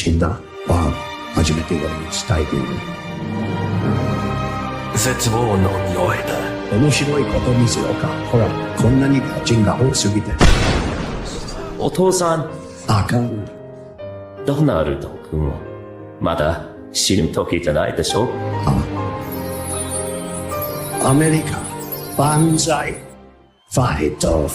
死んだは初めて俺に伝えている。絶望の匂いだ。面白いこと見せようか。ほら、こんなに人が多すぎて。お父さん。あかん。ドナルド君はまだ死ぬ時じゃないでしょ。アメリカ万歳。ファイト。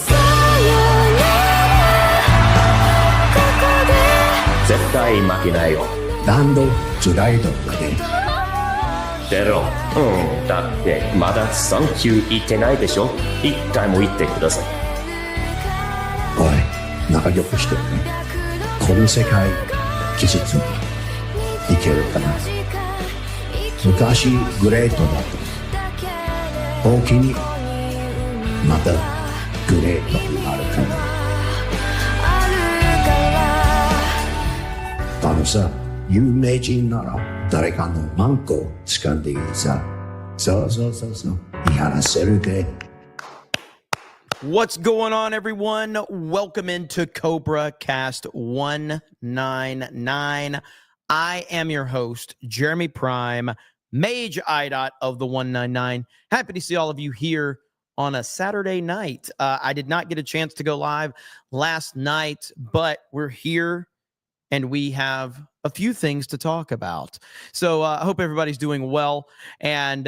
絶対負けないよ。ランドトライドまで。出ろ。だってまだサンキュー言ってないでしょ。一回も言ってください。おい、仲良くしてるね。この世界季節にいけるかな。昔グレートだと大きにまたグレートになるかな。あのさ、有名人なら誰かのマンコを掴んでいいさ。そう。やらせるで。What's going on, everyone? Welcome into CobraCast 199. I am your host, Jeremy Prime, Mage IDOT of the 199. Happy to see all of you here on a Saturday night. I did not get a chance to go live last night, but we're here and we have a few things to talk about. So I hope everybody's doing well. And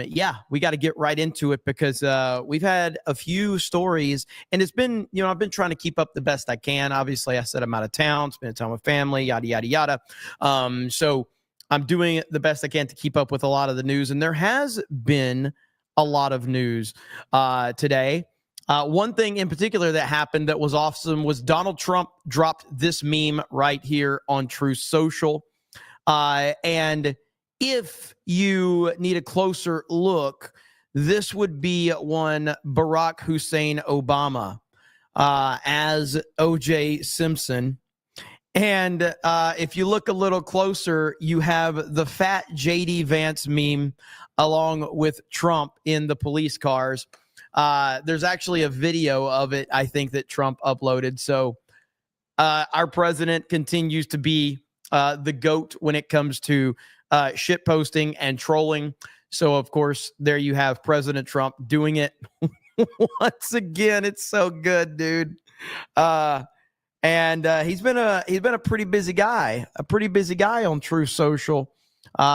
yeah, we got to get right into it because we've had a few stories and it's been, I've been trying to keep up the best I can. Obviously, I said I'm out of town, spending time with family, yada, yada, yada. So I'm doing the best I can to keep up with a lot of the news. And there has been a lot of news today. One thing in particular that happened that was awesome was Donald Trump dropped this meme right here on Truth Social. And if you need a closer look, this would be one Barack Hussein Obama as O.J. Simpson. And if you look a little closer, you have the fat J.D. Vance meme along with Trump in the police cars. There's actually a video of it, I think, that Trump uploaded. So our president continues to be the GOAT when it comes to shit posting and trolling. So, of course, there you have President Trump doing it once again. It's so good, dude. And he's been a pretty busy guy, on Truth Social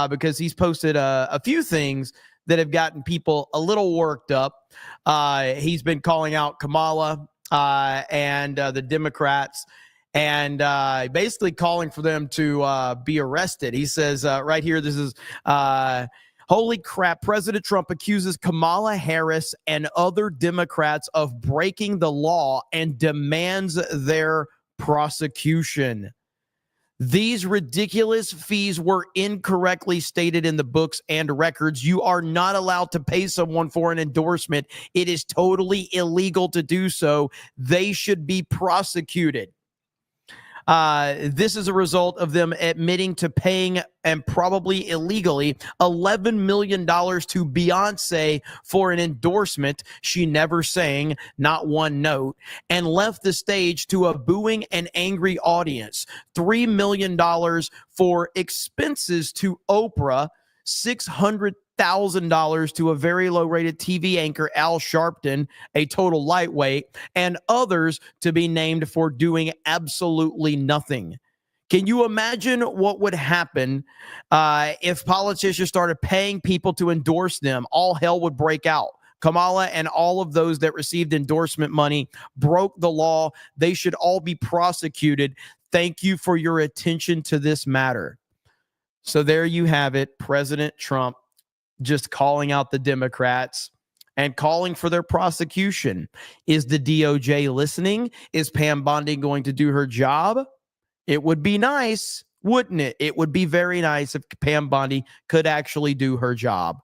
because he's posted a few things that have gotten people a little worked up. He's been calling out Kamala and the Democrats and basically calling for them to be arrested. He says right here, this is, holy crap, President Trump accuses Kamala Harris and other Democrats of breaking the law and demands their prosecution. These ridiculous fees were incorrectly stated in the books and records. You are not allowed to pay someone for an endorsement. It is totally illegal to do so. They should be prosecuted. This is a result of them admitting to paying, and probably illegally, $11 million to Beyonce for an endorsement she never sang, not one note, and left the stage to a booing and angry audience. $3 million for expenses to Oprah, $600,000 to a very low-rated TV anchor, Al Sharpton, a total lightweight, and others to be named for doing absolutely nothing. Can you imagine what would happen if politicians started paying people to endorse them? All hell would break out. Kamala and all of those that received endorsement money broke the law. They should all be prosecuted. Thank you for your attention to this matter. So there you have it, President Trump just calling out the Democrats and calling for their prosecution. Is the DOJ listening? Is Pam Bondi going to do her job? It would be nice, wouldn't it? It would be very nice if Pam Bondi could actually do her job.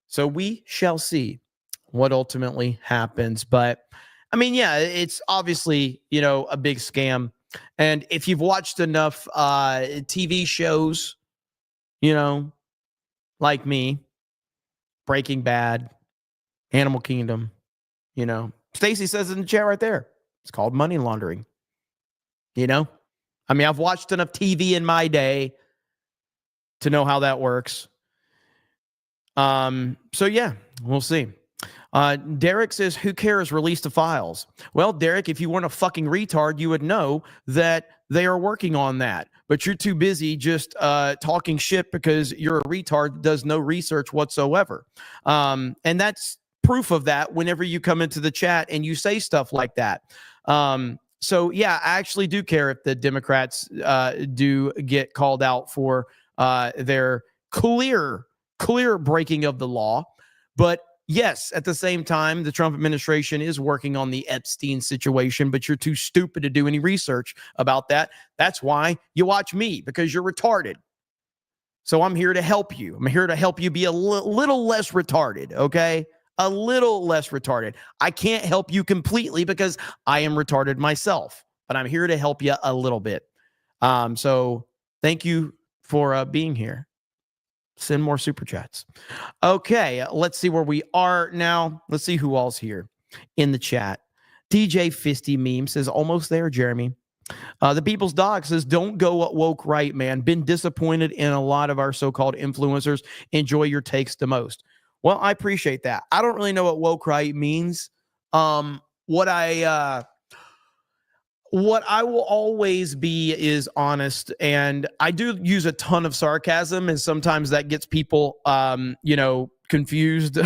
So we shall see what ultimately happens. But, I mean, yeah, it's obviously, a big scam. And if you've watched enough TV shows, like me, Breaking Bad, Animal Kingdom, Stacy says it in the chat right there. It's called money laundering. I mean, I've watched enough TV in my day to know how that works. So yeah, we'll see. Derek says, who cares? Release the files. Well, Derek, if you weren't a fucking retard, you would know that they are working on that. But you're too busy just talking shit because you're a retard that does no research whatsoever. And that's proof of that whenever you come into the chat and you say stuff like that. So, yeah, I actually do care if the Democrats do get called out for their clear breaking of the law. But yes, at the same time, the Trump administration is working on the Epstein situation, but you're too stupid to do any research about that. That's why you watch me, because you're retarded. So I'm here to help you. I'm here to help you be a little less retarded, okay? A little less retarded. I can't help you completely because I am retarded myself, but I'm here to help you a little bit. So thank you for being here. Send more super chats. Okay, let's see where we are now. Let's see who all's here in the chat. DJ Fisty Meme says, almost there, Jeremy. The People's Dog says, don't go woke right, man. Been disappointed in a lot of our so-called influencers. Enjoy your takes the most. Well, I appreciate that. I don't really know what woke right means. What I will always be is honest, and I do use a ton of sarcasm, and sometimes that gets people, confused.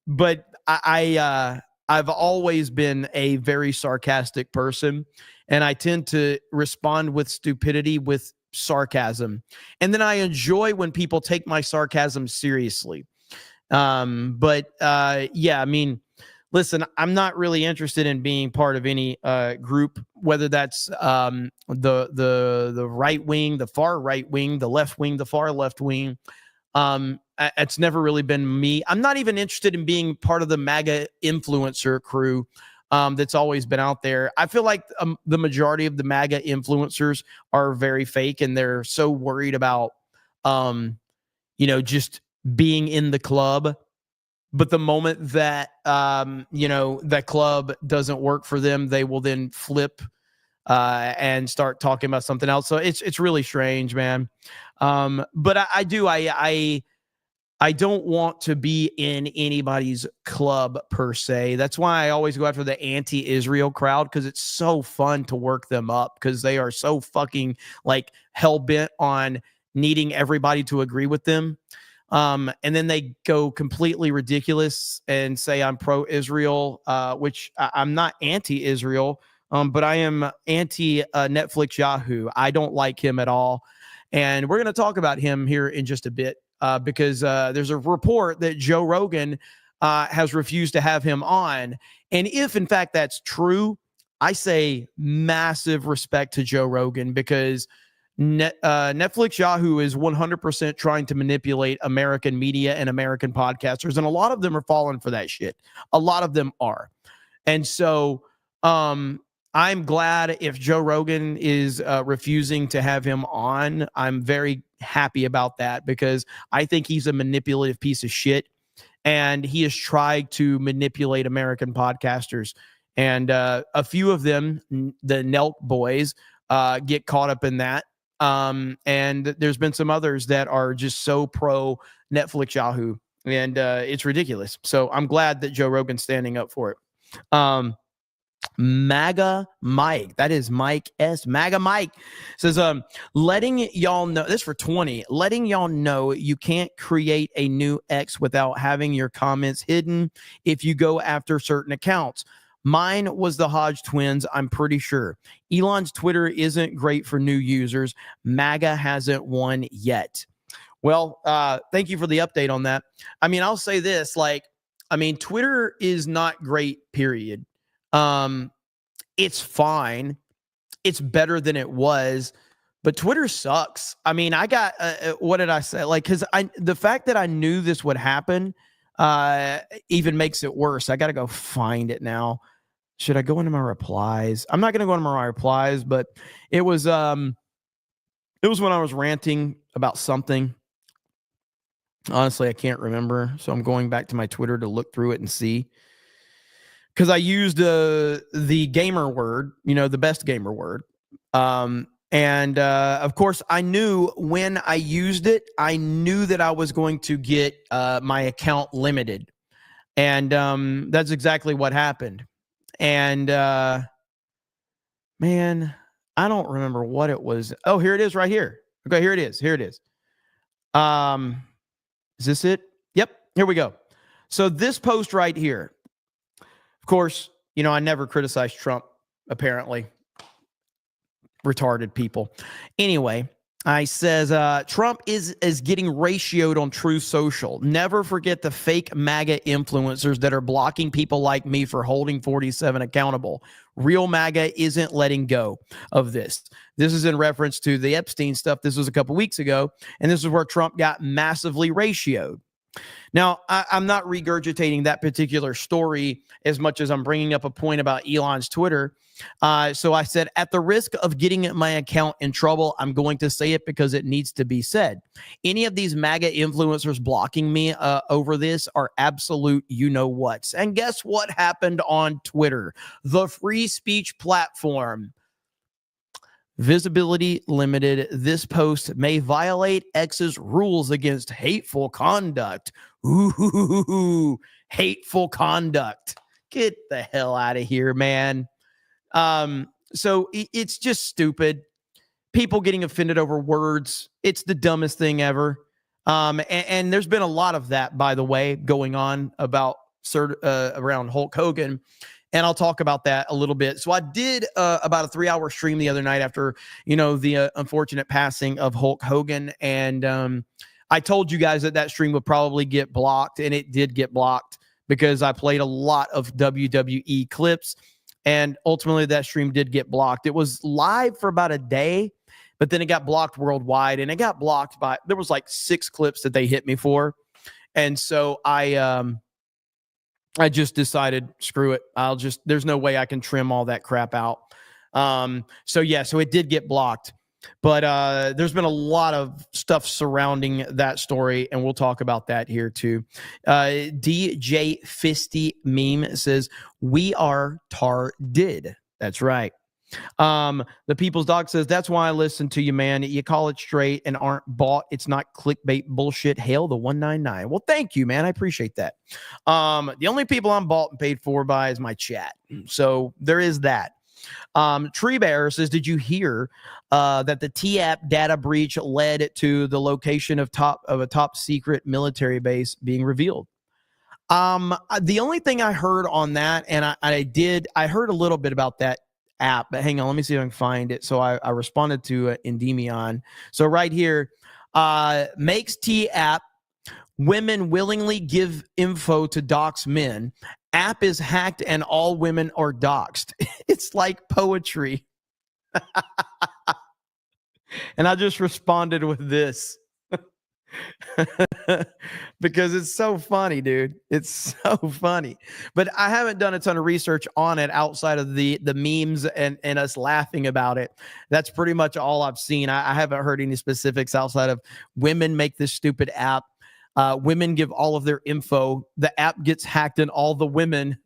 But I've always been a very sarcastic person, and I tend to respond with stupidity with sarcasm, and then I enjoy when people take my sarcasm seriously. Yeah, I mean. Listen, I'm not really interested in being part of any group, whether that's the right wing, the far right wing, the left wing, the far left wing. It's never really been me. I'm not even interested in being part of the MAGA influencer crew that's always been out there. I feel like the majority of the MAGA influencers are very fake, and they're so worried about, just being in the club. But the moment that, that club doesn't work for them, they will then flip and start talking about something else. So it's really strange, man. But I don't want to be in anybody's club per se. That's why I always go after the anti-Israel crowd, because it's so fun to work them up, because they are so fucking like hell-bent on needing everybody to agree with them. And then they go completely ridiculous and say I'm pro-Israel, which I'm not anti-Israel, but I am anti-Netflix Yahoo. I don't like him at all. And we're going to talk about him here in just a bit because there's a report that Joe Rogan has refused to have him on. And if, in fact, that's true, I say massive respect to Joe Rogan, because Netflix Yahoo is 100% trying to manipulate American media and American podcasters, and a lot of them are falling for that shit. A lot of them are. And so I'm glad if Joe Rogan is refusing to have him on. I'm very happy about that, because I think he's a manipulative piece of shit, and he has tried to manipulate American podcasters. And a few of them, the Nelk boys, get caught up in that. And there's been some others that are just so pro Netflix Yahoo, and it's ridiculous. So I'm glad that Joe Rogan's standing up for it. MAGA Mike, that is Mike S. MAGA Mike says, letting y'all know, this for 20, letting y'all know you can't create a new X without having your comments hidden if you go after certain accounts. Mine was the Hodge twins, I'm pretty sure. Elon's Twitter isn't great for new users. MAGA hasn't won yet. Well, thank you for the update on that. I mean, I'll say this, Twitter is not great, period. It's fine. It's better than it was, but Twitter sucks. I mean, I got, what did I say? Cause the fact that I knew this would happen, even makes it worse. I got to go find it now. Should I go into my replies? I'm not going to go into my replies, but it was when I was ranting about something. Honestly, I can't remember. So I'm going back to my Twitter to look through it and see. Because I used the gamer word, the best gamer word. And of course, I knew when I used it, I knew that I was going to get my account limited. And that's exactly what happened. And man, I don't remember what it was. Oh, here it is right here. Okay, here it is. Here it is. Is this it? Yep, here we go. So this post right here, of course, you know, I never criticized Trump, apparently. Retarded people. Anyway, I says, Trump is getting ratioed on Truth Social. Never forget the fake MAGA influencers that are blocking people like me for holding 47 accountable. Real MAGA isn't letting go of this. This is in reference to the Epstein stuff. This was a couple weeks ago, and this is where Trump got massively ratioed. Now, I'm not regurgitating that particular story as much as I'm bringing up a point about Elon's Twitter. So I said, at the risk of getting my account in trouble, I'm going to say it because it needs to be said. Any of these MAGA influencers blocking me over this are absolute you-know-whats. And guess what happened on Twitter? The free speech platform. Visibility limited. This post may violate X's rules against hateful conduct. Ooh, hateful conduct. Get the hell out of here, man. So it's just stupid. People getting offended over words. It's the dumbest thing ever. And there's been a lot of that, by the way, going on about around Hulk Hogan. And I'll talk about that a little bit. So I did about a 3-hour stream the other night after, you know, the unfortunate passing of Hulk Hogan. And I told you guys that that stream would probably get blocked, and it did get blocked because I played a lot of WWE clips. And ultimately, that stream did get blocked. It was live for about a day, but then it got blocked worldwide. And it got blocked by, there was like 6 clips that they hit me for. And so I just decided, screw it. There's no way I can trim all that crap out. So it did get blocked. But there's been a lot of stuff surrounding that story, and we'll talk about that here too. DJ Fisty Meme says, we are tar did. That's right. The People's Dog says, that's why I listen to you, man. You call it straight and aren't bought. It's not clickbait bullshit. Hail the 199. Well, thank you, man. I appreciate that. The only people I'm bought and paid for by is my chat. So there is that. Tree Bear says, did you hear that the TAP data breach led to the location of a top secret military base being revealed? The only thing I heard on that, and I heard a little bit about that app, but hang on, let me see if I can find it. So I responded to Endymion. So right here, makes TAP women willingly give info to dox men. App is hacked and all women are doxed. It's like poetry. And I just responded with this. Because it's so funny, dude. It's so funny. But I haven't done a ton of research on it outside of the memes and us laughing about it. That's pretty much all I've seen. I haven't heard any specifics outside of women make this stupid app. Women give all of their info. The app gets hacked and all the women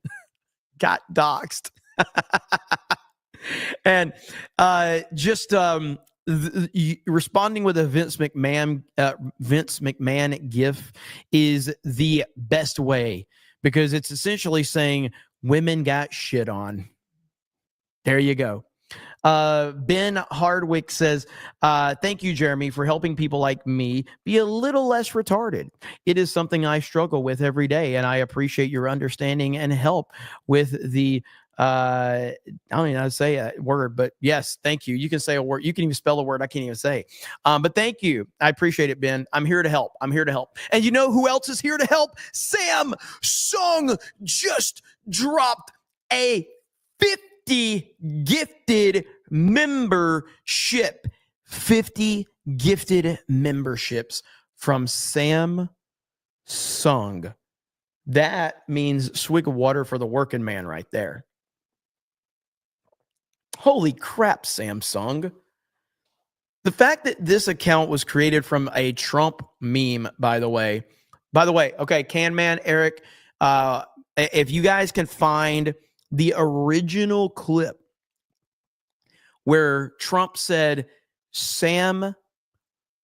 got doxed. And responding with a Vince McMahon gif is the best way, because it's essentially saying women got shit on. There you go. Ben Hardwick says, thank you, Jeremy, for helping people like me be a little less retarded. It is something I struggle with every day, and I appreciate your understanding and help with the I don't even know how to say a word, but yes, thank you. You can say a word. You can even spell a word I can't even say. But thank you. I appreciate it, Ben. I'm here to help. And you know who else is here to help? Sam Sung just dropped a 50 gifted membership. 50 gifted memberships from Sam Sung. That means swig of water for the working man right there. Holy crap, Samsung. The fact that this account was created from a Trump meme, by the way, okay, Can Man, Eric, if you guys can find the original clip where Trump said, Sam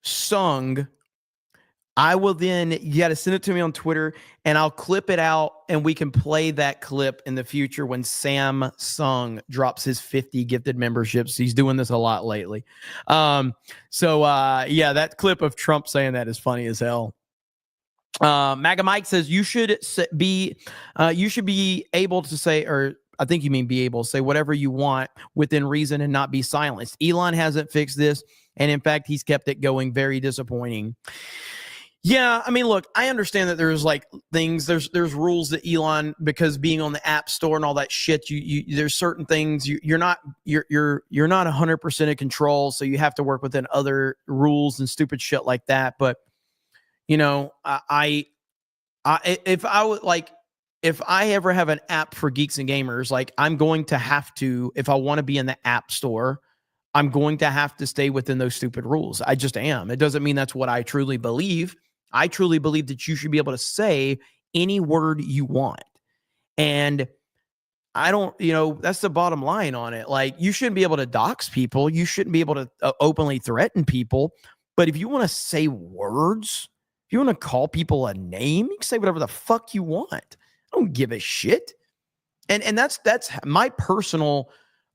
Sung. I will then, you got to send it to me on Twitter and I'll clip it out and we can play that clip in the future when Sam Sung drops his 50 gifted memberships. He's doing this a lot lately. Yeah, that clip of Trump saying that is funny as hell. MAGA Mike says you should be able to say, or I think you mean be able to say whatever you want within reason and not be silenced. Elon hasn't fixed this. And in fact, he's kept it going. Very disappointing. Yeah, I mean, look, I understand that there's like things, there's rules that Elon, because being on the App Store and all that shit, you there's certain things you're not 100% in control, so you have to work within other rules and stupid shit like that. But you know, if I ever have an app for geeks and gamers, like I'm going to have to, if I want to be in the App Store, I'm going to have to stay within those stupid rules. I just am. It doesn't mean that's what I truly believe. I truly believe that you should be able to say any word you want. And I don't, that's the bottom line on it. Like, you shouldn't be able to dox people. You shouldn't be able to openly threaten people. But if you want to say words, if you want to call people a name, you can say whatever the fuck you want. I don't give a shit. And that's my personal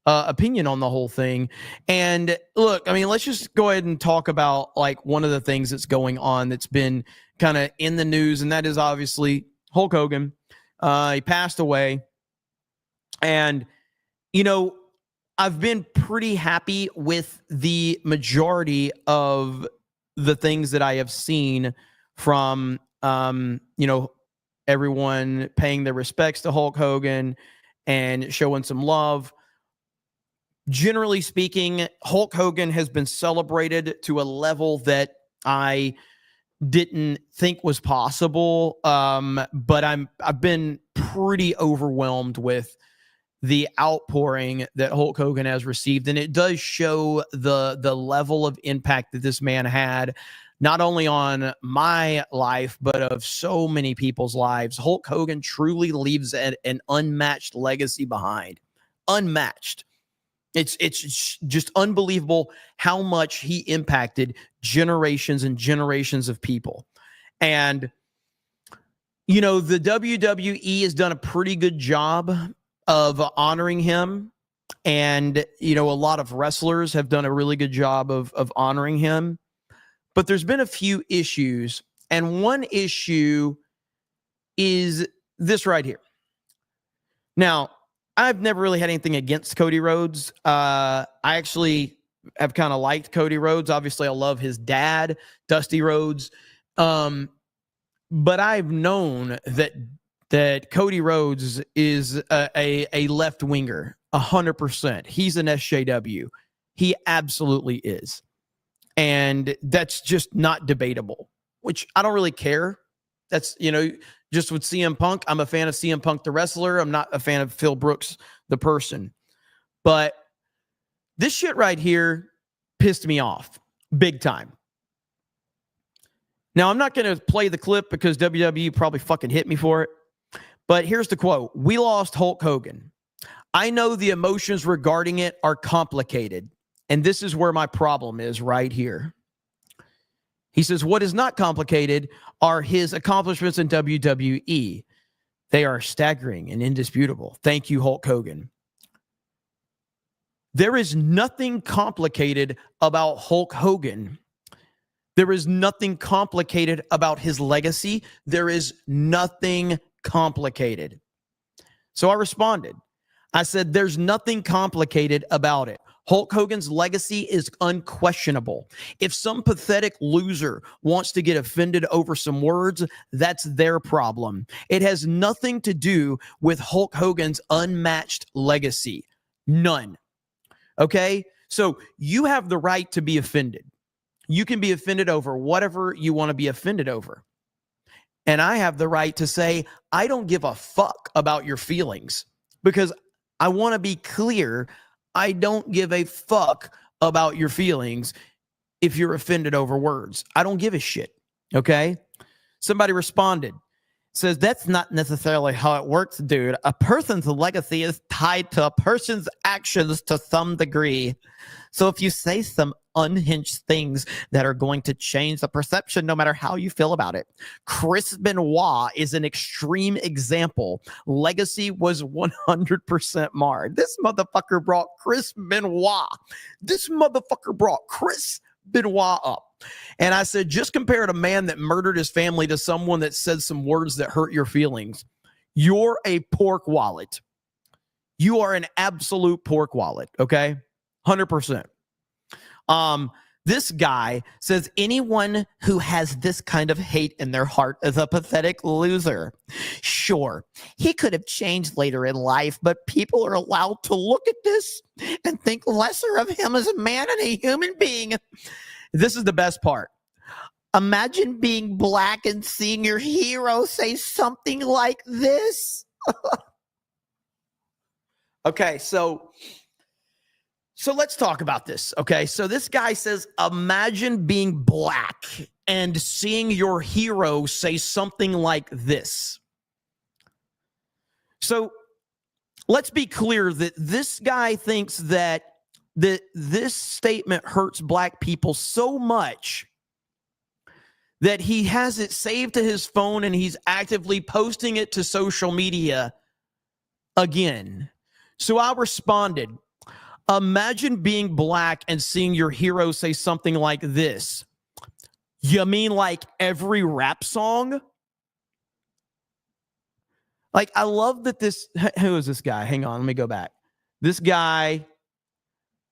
opinion on the whole thing. And look, I mean, let's just go ahead and talk about like one of the things that's going on that's been kind of in the news, and that is obviously Hulk Hogan. He passed away. And, I've been pretty happy with the majority of the things that I have seen from, everyone paying their respects to Hulk Hogan and showing some love. Generally speaking, Hulk Hogan has been celebrated to a level that I didn't think was possible. But I've been pretty overwhelmed with the outpouring that Hulk Hogan has received. And it does show the level of impact that this man had, not only on my life, but of so many people's lives. Hulk Hogan truly leaves an unmatched legacy behind. Unmatched. It's just unbelievable how much he impacted generations and generations of people. And, the WWE has done a pretty good job of honoring him. And, a lot of wrestlers have done a really good job of honoring him. But there's been a few issues. And one issue is this right here. Now, I've never really had anything against Cody Rhodes. I actually have kind of liked Cody Rhodes. Obviously, I love his dad, Dusty Rhodes. But I've known that Cody Rhodes is a left winger, 100%. He's an SJW. He absolutely is. And that's just not debatable, which I don't really care. That's, just with CM Punk, I'm a fan of CM Punk, the wrestler. I'm not a fan of Phil Brooks, the person. But this shit right here pissed me off big time. Now, I'm not going to play the clip because WWE probably fucking hit me for it. But here's the quote. "We lost Hulk Hogan. I know the emotions regarding it are complicated. And this is where my problem is right here." He says, "What is not complicated are his accomplishments in WWE. They are staggering and indisputable. Thank you, Hulk Hogan." There is nothing complicated about Hulk Hogan. There is nothing complicated about his legacy. There is nothing complicated. So I responded. I said, there's nothing complicated about it. Hulk Hogan's legacy is unquestionable. If some pathetic loser wants to get offended over some words, that's their problem. It has nothing to do with Hulk Hogan's unmatched legacy. None. Okay? So you have the right to be offended. You can be offended over whatever you want to be offended over. And I have the right to say, I don't give a fuck about your feelings, because I want to be clear. I don't give a fuck about your feelings if you're offended over words. I don't give a shit. Okay? Somebody responded. says that's not necessarily how it works, dude. A person's legacy is tied to a person's actions to some degree. So if you say some unhinged things that are going to change the perception, no matter how you feel about it. Chris Benoit is an extreme example. Legacy was 100% marred. This motherfucker brought Chris Benoit. This motherfucker brought Chris Benoit up. And I said, just compare a man that murdered his family to someone that said some words that hurt your feelings. You're a pork wallet. You are an absolute pork wallet, okay? 100%. This guy says anyone who has this kind of hate in their heart is a pathetic loser. Sure, he could have changed later in life, but people are allowed to look at this and think lesser of him as a man and a human being. This is the best part. Imagine being black and seeing your hero say something like this. Okay, so let's talk about this. Okay, so this guy says, imagine being black and seeing your hero say something like this. So let's be clear that this guy thinks that this statement hurts black people so much that he has it saved to his phone and he's actively posting it to social media again. So I responded, imagine being black and seeing your hero say something like this. You mean like every rap song? Like, I love that this, who is this guy? Hang on, let me go back. This guy,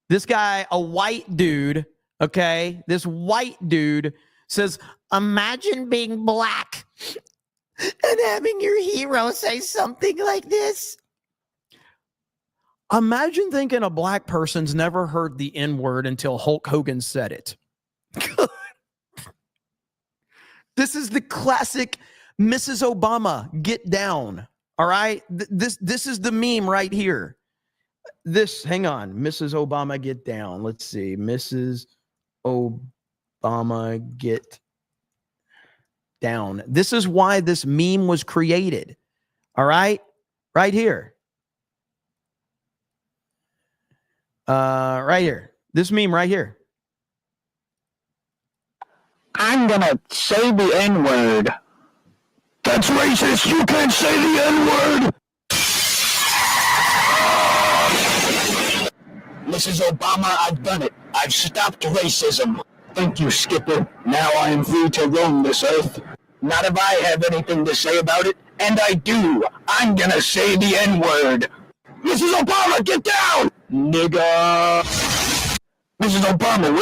a white dude, okay? This white dude says, imagine being black and having your hero say something like this. Imagine thinking a black person's never heard the N-word until Hulk Hogan said it. This is the classic Mrs. Obama get down. All right? This is the meme right here. Hang on. Mrs. Obama get down. Let's see. Mrs. Obama get down. This is why this meme was created. All right? Right here. Right here. This meme right here. I'm gonna say the N-word. That's racist. You can't say the N-word. Mrs. Obama, I've done it. I've stopped racism. Thank you, Skipper. Now I am free to roam this earth. Not if I have anything to say about it, and I do. I'm gonna say the N-word. Mrs. Obama, get down! Nigga. Mrs. Obama.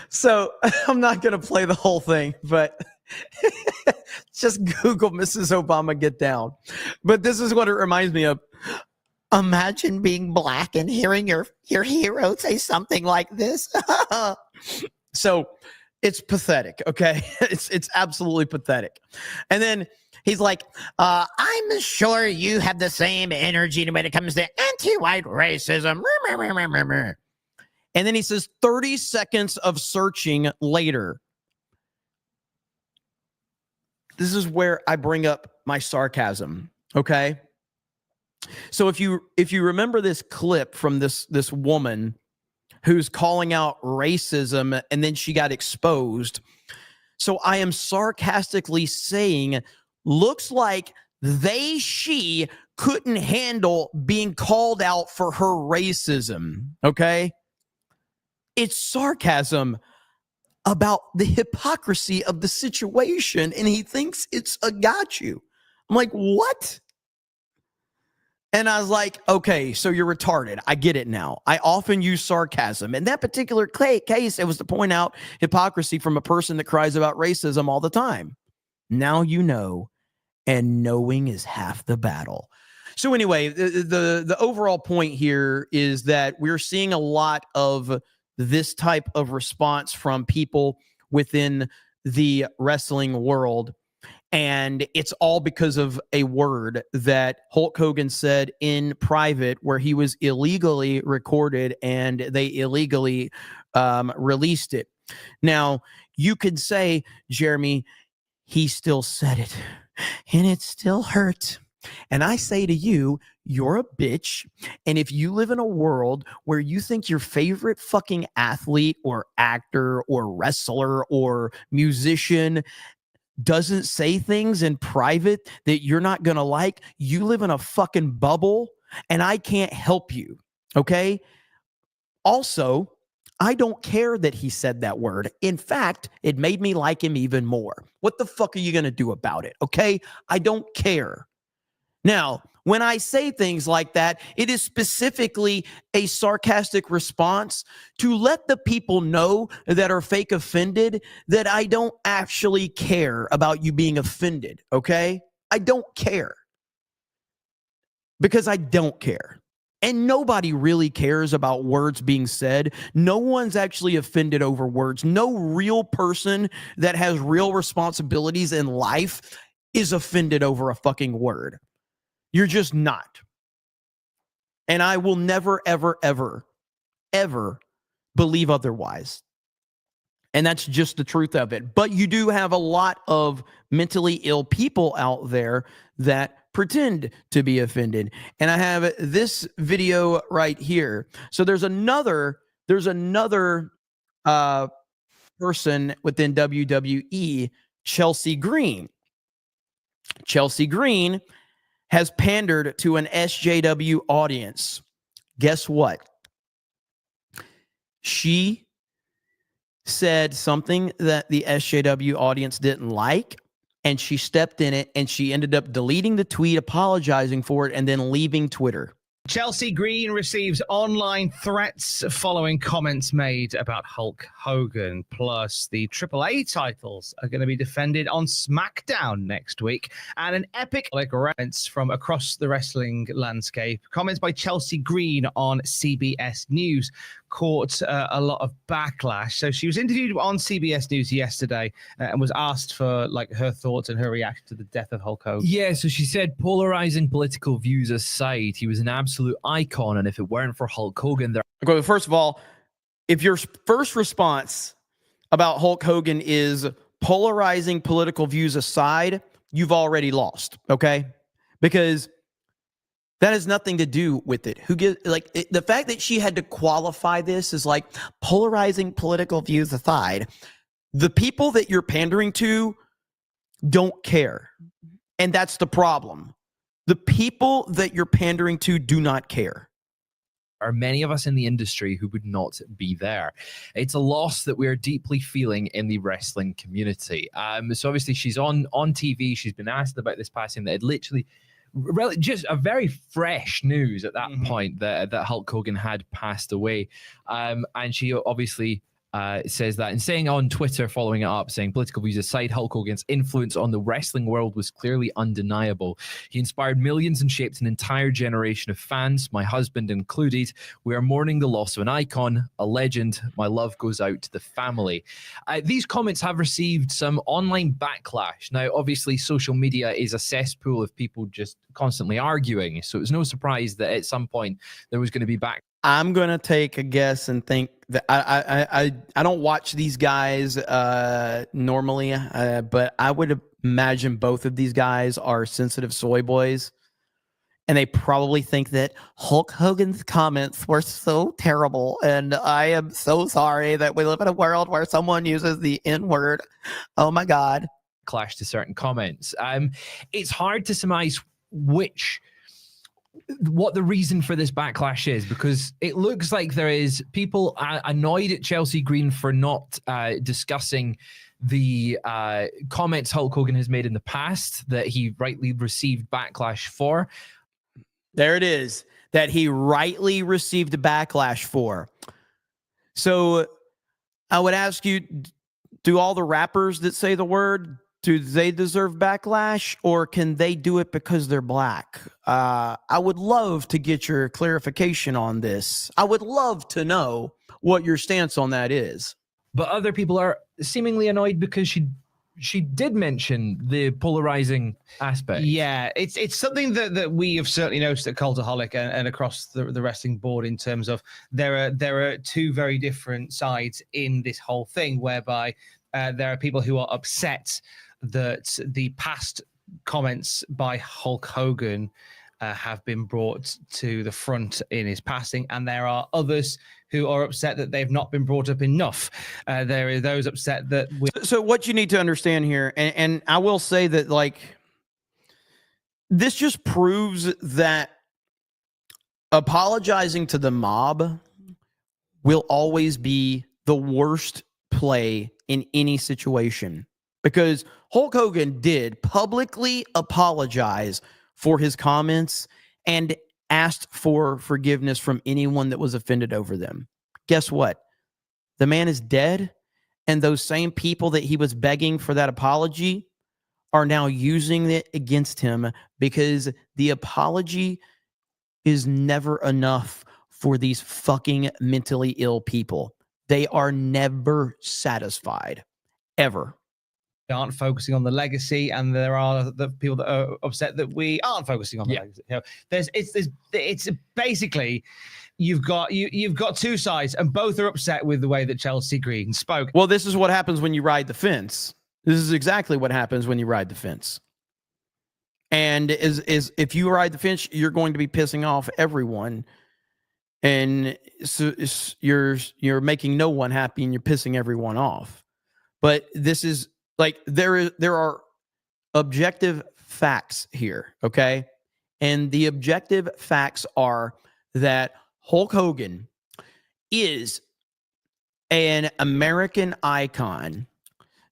So I'm not going to play the whole thing, but just Google Mrs. Obama get down. But this is what it reminds me of. Imagine being black and hearing your hero say something like this. So it's pathetic, okay? It's absolutely pathetic. And then he's like, I'm sure you have the same energy when it comes to anti-white racism. And then he says 30 seconds of searching later. This is where I bring up my sarcasm, okay? So if you remember this clip from this woman who's calling out racism and then she got exposed. So I am sarcastically saying, looks like she couldn't handle being called out for her racism, okay? It's sarcasm about the hypocrisy of the situation, and he thinks it's a got you. I'm like, what? And I was like, okay, so you're retarded. I get it now. I often use sarcasm. In that particular case, it was to point out hypocrisy from a person that cries about racism all the time. Now you know, and knowing is half the battle. So anyway, the overall point here is that we're seeing a lot of this type of response from people within the wrestling world. And it's all because of a word that Hulk Hogan said in private where he was illegally recorded and they illegally released it. Now, you could say, Jeremy, he still said it, and it still hurt. And I say to you, you're a bitch. And if you live in a world where you think your favorite fucking athlete or actor or wrestler or musician doesn't say things in private that you're not going to like, you live in a fucking bubble and I can't help you. Okay. Also, I don't care that he said that word. In fact, it made me like him even more. What the fuck are you going to do about it? Okay. I don't care. Now, when I say things like that, it is specifically a sarcastic response to let the people know that are fake offended that I don't actually care about you being offended, okay? I don't care. Because I don't care. And nobody really cares about words being said. No one's actually offended over words. No real person that has real responsibilities in life is offended over a fucking word. You're just not. And I will never, ever, ever, ever believe otherwise. And that's just the truth of it. But you do have a lot of mentally ill people out there that pretend to be offended. And I have this video right here. So there's another person within WWE, Chelsea Green. Chelsea Green has pandered to an SJW audience. Guess what? She said something that the SJW audience didn't like, and she stepped in it, and she ended up deleting the tweet, apologizing for it, and then leaving Twitter. Chelsea Green receives online threats following comments made about Hulk Hogan. Plus, the AAA titles are going to be defended on SmackDown next week. And an epic reference from across the wrestling landscape. Comments by Chelsea Green on CBS News caught a lot of backlash. So she was interviewed on CBS News yesterday and was asked for like her thoughts and her reaction to the death of Hulk Hogan. Yeah, so she said, polarizing political views aside, he was an absolute icon, and if it weren't for Hulk Hogan, there. Okay, first of all, if your first response about Hulk Hogan is polarizing political views aside, you've already lost, okay? Because that has nothing to do with it. The fact that she had to qualify this is like polarizing political views aside. The people that you're pandering to don't care. And that's the problem. The people that you're pandering to do not care. Are many of us in the industry who would not be there. It's a loss that we're deeply feeling in the wrestling community. So obviously she's on TV. She's been asked about this passing that had literally just a very fresh news at that point that Hulk Hogan had passed away. And she obviously says that, and saying on Twitter, following it up, saying, political views aside, Hulk Hogan's influence on the wrestling world was clearly undeniable. He inspired millions and shaped an entire generation of fans, my husband included. We are mourning the loss of an icon, a legend. My love goes out to the family. These comments have received some online backlash. Now, obviously, social media is a cesspool of people just constantly arguing. So it was no surprise that at some point there was going to be backlash. I'm going to take a guess and think that I don't watch these guys normally, but I would imagine both of these guys are sensitive soy boys. And they probably think that Hulk Hogan's comments were so terrible. And I am so sorry that we live in a world where someone uses the N-word. Oh, my God. Clash to certain comments. It's hard to surmise what the reason for this backlash is, because it looks like there is people annoyed at Chelsea Green for not discussing the comments Hulk Hogan has made in the past that he rightly received backlash for. There it is, that he rightly received backlash for. So I would ask you, do all the rappers that say the word, do they deserve backlash, or can they do it because they're black? I would love to get your clarification on this. I would love to know what your stance on that is. But other people are seemingly annoyed because she she did mention the polarizing aspect. Yeah, it's something that we have certainly noticed at Cultaholic and across the wrestling board in terms of there are two very different sides in this whole thing, whereby there are people who are upset that the past comments by Hulk Hogan have been brought to the front in his passing, and there are others who are upset that they've not been brought up enough. There are those upset that so what you need to understand here, and I will say that, like, this just proves that apologizing to the mob will always be the worst play in any situation, because Hulk Hogan did publicly apologize for his comments and asked for forgiveness from anyone that was offended over them. Guess what? The man is dead, and those same people that he was begging for that apology are now using it against him, because the apology is never enough for these fucking mentally ill people. They are never satisfied, ever. aren't focusing on the legacy, and there are the people that are upset that we aren't focusing on the legacy. You know, it's basically you've got two sides, and both are upset with the way that Chelsea Green spoke. Well, this is what happens when you ride the fence. This is exactly what happens when you ride the fence. And is if you ride the fence, you're going to be pissing off everyone, and so you're making no one happy, and you're pissing everyone off. But this is like there are objective facts here, okay? And the objective facts are that Hulk Hogan is an American icon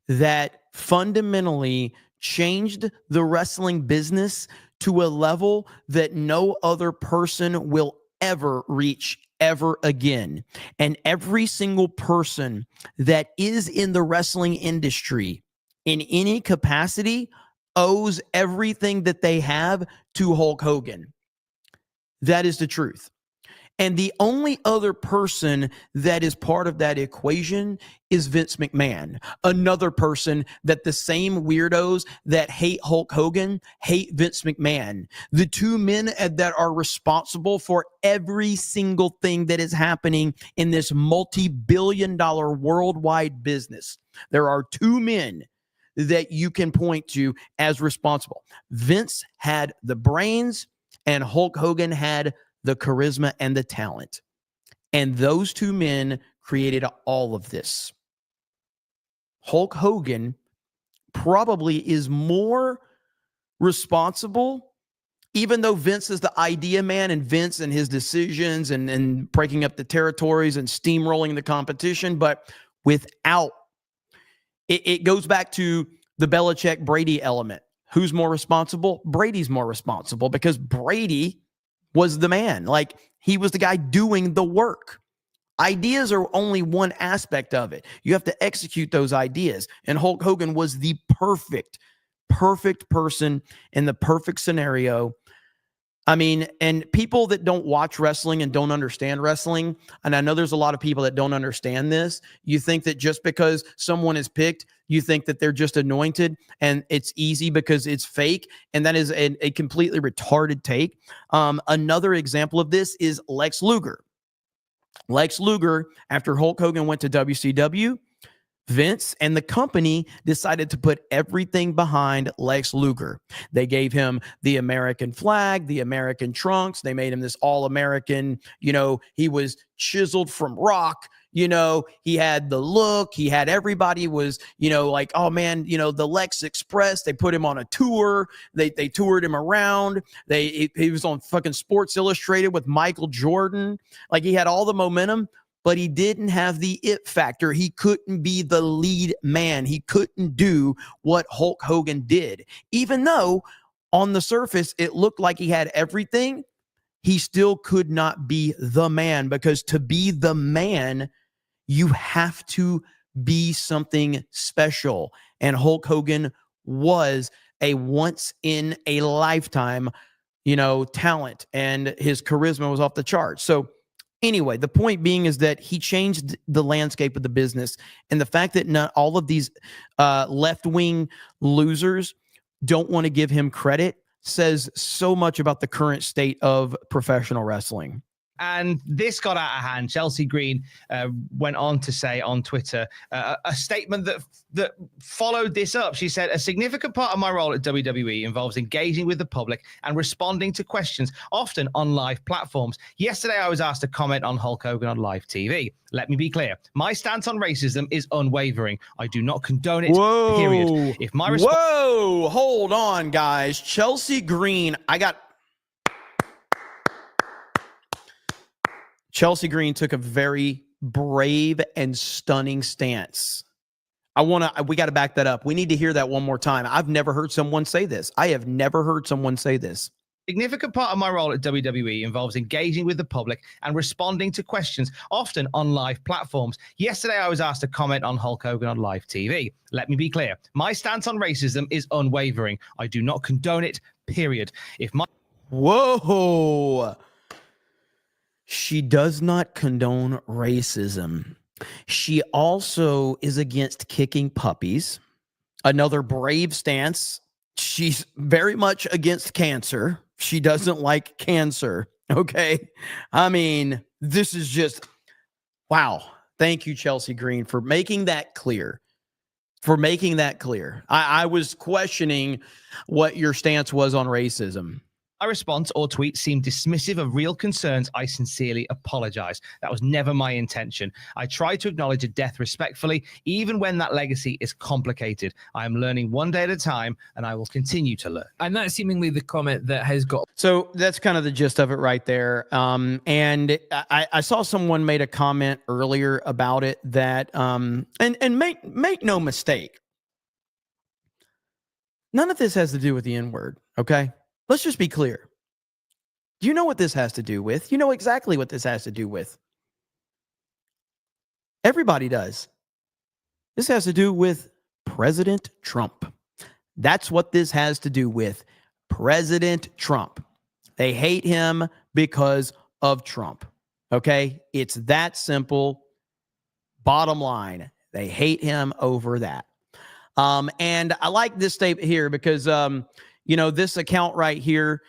that fundamentally changed the wrestling business to a level that no other person will ever reach ever again. And every single person that is in the wrestling industry in any capacity owes everything that they have to Hulk Hogan. That is the truth. And the only other person that is part of that equation is Vince McMahon, another person that the same weirdos that hate Hulk Hogan hate Vince McMahon. The two men that are responsible for every single thing that is happening in this multi-billion-dollar worldwide business. There are two men that you can point to as responsible. Vince had the brains, and Hulk Hogan had the charisma and the talent. And those two men created all of this. Hulk Hogan probably is more responsible, even though Vince is the idea man, and Vince and his decisions and breaking up the territories and steamrolling the competition. But without, it goes back to the Belichick-Brady element. Who's more responsible? Brady's more responsible, because Brady was the man. Like, he was the guy doing the work. Ideas are only one aspect of it. You have to execute those ideas. And Hulk Hogan was the perfect person in the perfect scenario. I mean, and people that don't watch wrestling and don't understand wrestling, and I know there's a lot of people that don't understand this, you think that just because someone is picked, you think that they're just anointed and it's easy because it's fake. And that is a completely retarded take. Another example of this is Lex Luger. Lex Luger, after Hulk Hogan went to WCW, Vince and the company decided to put everything behind Lex Luger. They gave him the American flag, the American trunks. They made him this all-American, he was chiseled from rock. He had the look. He had everybody was, like, oh man, the Lex Express. They put him on a tour. They toured him around. He was on fucking Sports Illustrated with Michael Jordan. Like, he had all the momentum, but he didn't have the it factor. He couldn't be the lead man. He couldn't do what Hulk Hogan did. Even though on the surface it looked like he had everything, he still could not be the man, because to be the man, you have to be something special. And Hulk Hogan was a once in a lifetime, talent, and his charisma was off the charts. So Anyway, the point being is that he changed the landscape of the business. And the fact that not all of these left-wing losers don't want to give him credit says so much about the current state of professional wrestling. And this got out of hand. Chelsea Green went on to say on Twitter a statement that followed this up. She said, a significant part of my role at WWE involves engaging with the public and responding to questions, often on live platforms. Yesterday, I was asked to comment on Hulk Hogan on live TV. Let me be clear. My stance on racism is unwavering. I do not condone it, period. If my Whoa, hold on, guys. Chelsea Green, Chelsea Green took a very brave and stunning stance. We got to back that up. We need to hear that one more time. I've never heard someone say this. I have never heard someone say this. Significant part of my role at WWE involves engaging with the public and responding to questions, often on live platforms. Yesterday, I was asked to comment on Hulk Hogan on live TV. Let me be clear. My stance on racism is unwavering. I do not condone it, period. Whoa. She does not condone racism. She also is against kicking puppies. Another brave stance. She's very much against cancer. She doesn't like cancer. Okay. I mean, this is just, wow. Thank you, Chelsea Green, for making that clear. I was questioning what your stance was on racism. My response or tweet seemed dismissive of real concerns. I sincerely apologize. That was never my intention. I try to acknowledge a death respectfully, even when that legacy is complicated. I am learning one day at a time, and I will continue to learn. And that's seemingly the comment that has got. So that's kind of the gist of it right there. And I saw someone made a comment earlier about it that, and make no mistake, none of this has to do with the N-word, okay? Let's just be clear. Do you know what this has to do with? You know exactly what this has to do with. Everybody does. This has to do with President Trump. That's what this has to do with. President Trump. They hate him because of Trump. Okay? It's that simple. Bottom line. They hate him over that. And I like this statement here because this account right here,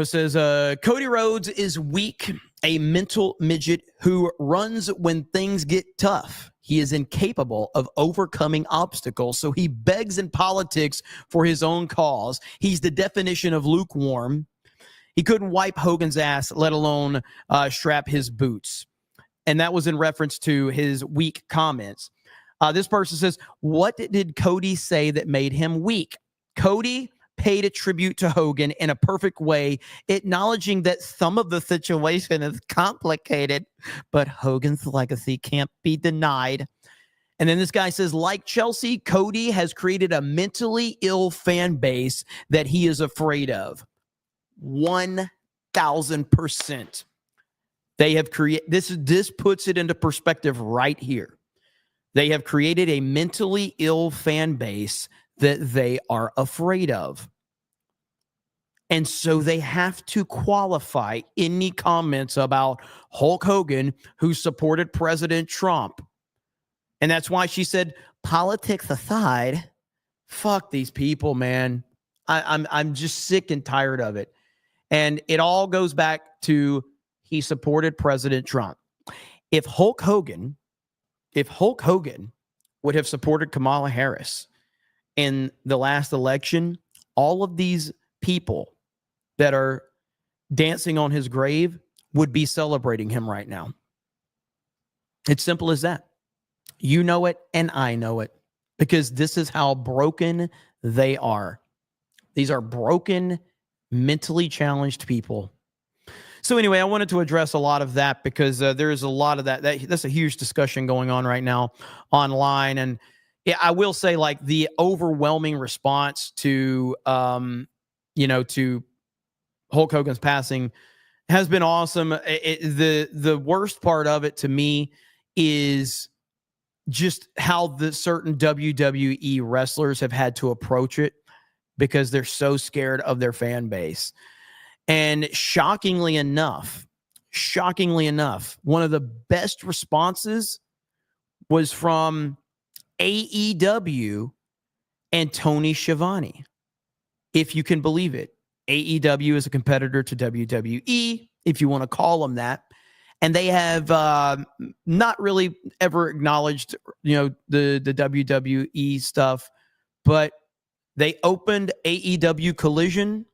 says Cody Rhodes is weak, a mental midget who runs when things get tough. He is incapable of overcoming obstacles, so he begs in politics for his own cause. He's the definition of lukewarm. He couldn't wipe Hogan's ass, let alone strap his boots. And that was in reference to his weak comments. This person says, what did Cody say that made him weak? Cody paid a tribute to Hogan in a perfect way, acknowledging that some of the situation is complicated, but Hogan's legacy can't be denied. And then this guy says, like Chelsea, Cody has created a mentally ill fan base that he is afraid of. 1,000%. They have created this puts it into perspective right here. They have created a mentally ill fan base that they are afraid of. And so they have to qualify any comments about Hulk Hogan, who supported President Trump. And that's why she said, politics aside, fuck these people, man. I'm just sick and tired of it. And it all goes back to he supported President Trump. If Hulk Hogan would have supported Kamala Harris in the last election, all of these people that are dancing on his grave would be celebrating him right now. It's simple as that. You know it, and I know it, because this is how broken they are. These are broken, mentally challenged people. So anyway, I wanted to address a lot of that because there is a lot of that's a huge discussion going on right now online. And yeah, I will say, like, the overwhelming response to, to Hulk Hogan's passing has been awesome. The worst part of it to me is just how the certain WWE wrestlers have had to approach it because they're so scared of their fan base. And shockingly enough, shockingly enough, one of the best responses was from AEW and Tony Schiavone. If you can believe it, AEW is a competitor to WWE, if you want to call them that. And they have not really ever acknowledged, the WWE stuff, but they opened AEW Collision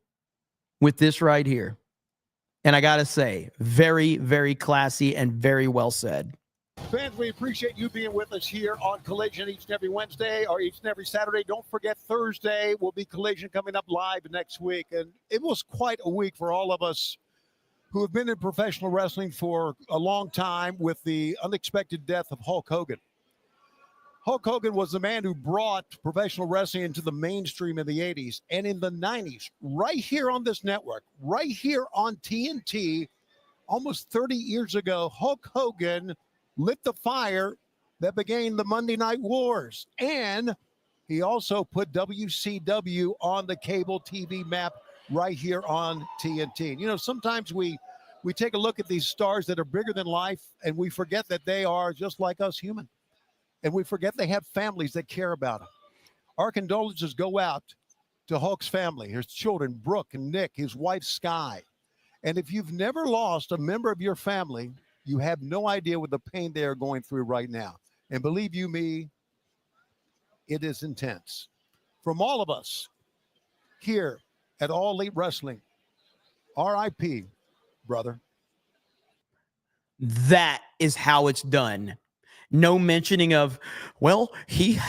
with this right here. And I got to say, very, very classy and very well said. Fans, we appreciate you being with us here on Collision each and every Wednesday or each and every Saturday. Don't forget, Thursday will be Collision coming up live next week. And it was quite a week for all of us who have been in professional wrestling for a long time with the unexpected death of Hulk Hogan. Hulk Hogan was the man who brought professional wrestling into the mainstream in the 80s and in the 90s, right here on this network, right here on TNT, almost 30 years ago, Hulk Hogan lit the fire that began the Monday Night Wars. And he also put WCW on the cable TV map right here on TNT. Sometimes we take a look at these stars that are bigger than life, and we forget that they are just like us human. And we forget they have families that care about them. Our condolences go out to Hulk's family, his children, Brooke and Nick, his wife, Sky. And if you've never lost a member of your family, you have no idea what the pain they are going through right now. And believe you me, it is intense. From all of us here at All Elite Wrestling, RIP, brother. That is how it's done. No mentioning of, well, he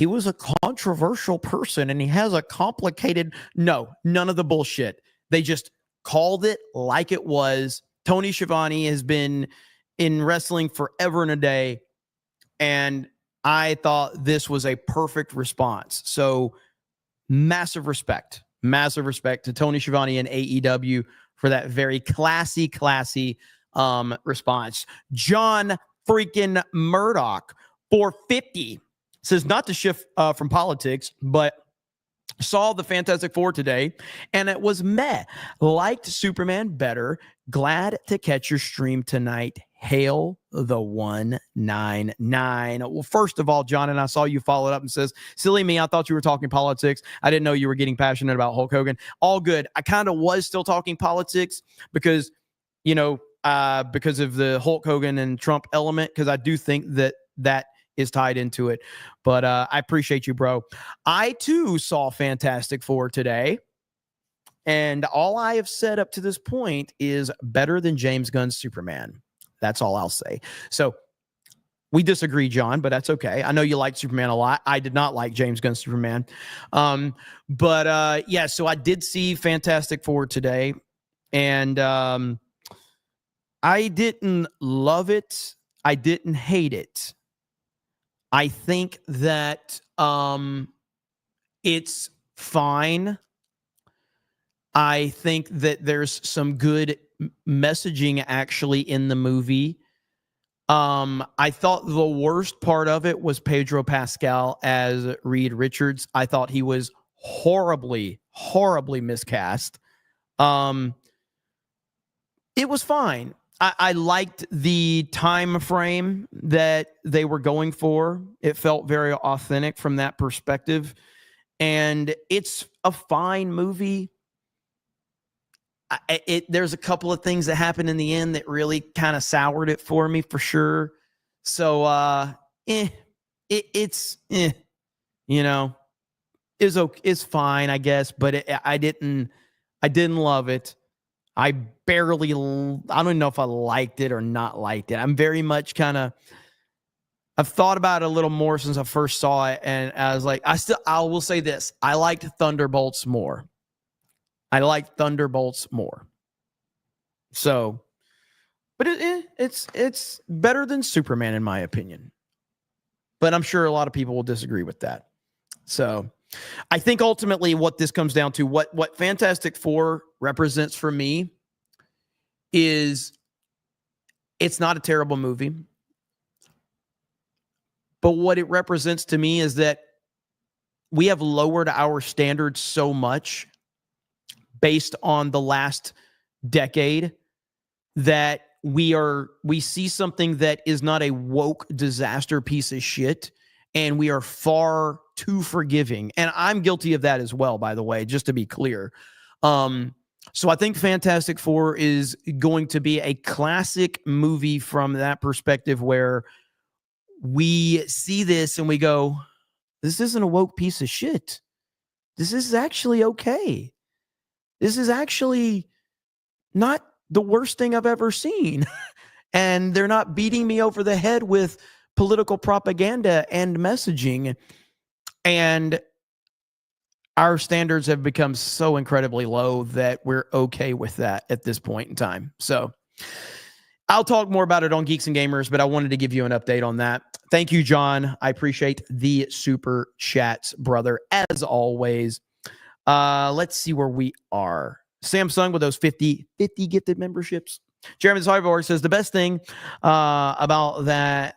was a controversial person and he has a complicated. No, none of the bullshit. They just called it like it was. Tony Schiavone has been in wrestling forever and a day, and I thought this was a perfect response. So massive respect to Tony Schiavone and AEW for that very classy response. John freaking Murdoch, 450, says not to shift from politics, but saw the Fantastic Four today, and it was meh. Liked Superman better. Glad to catch your stream tonight. Hail the 199. Well, first of all, John, and I saw you followed up and says, silly me, I thought you were talking politics. I didn't know you were getting passionate about Hulk Hogan. All good. I kind of was still talking politics because, because of the Hulk Hogan and Trump element, because I do think that is tied into it. But I appreciate you, bro. I, too, saw Fantastic Four today. And all I have said up to this point is better than James Gunn's Superman. That's all I'll say. So we disagree, John, but that's okay. I know you like Superman a lot. I did not like James Gunn's Superman. So I did see Fantastic Four today. And I didn't love it. I didn't hate it. I think that it's fine. I think that there's some good messaging actually in the movie. I thought the worst part of it was Pedro Pascal as Reed Richards. I thought he was horribly miscast. It was fine. I liked the time frame that they were going for. It felt very authentic from that perspective. And it's a fine movie. There's a couple of things that happened in the end that really kind of soured it for me, for sure. So, it's fine, I guess, but I didn't love it. I don't even know if I liked it or not liked it. I'm very much I've thought about it a little more since I first saw it. And I was like, I will say this. I liked Thunderbolts more. So, but it's better than Superman in my opinion. But I'm sure a lot of people will disagree with that. So I think ultimately what this comes down to, what Fantastic Four represents for me is it's not a terrible movie. But what it represents to me is that we have lowered our standards so much based on the last decade that we see something that is not a woke disaster piece of shit, and we are far too forgiving. And I'm guilty of that as well, by the way, just to be clear. So I think Fantastic Four is going to be a classic movie from that perspective, where we see this and we go, this isn't a woke piece of shit. This is actually okay. This is actually not the worst thing I've ever seen. And they're not beating me over the head with political propaganda and messaging. And our standards have become so incredibly low that we're okay with that at this point in time. So I'll talk more about it on Geeks and Gamers, but I wanted to give you an update on that. Thank you, John. I appreciate the super chats, brother, as always. Let's see where we are. Samsung with those 50 gifted memberships. Jeremy Cyborg says the best thing about that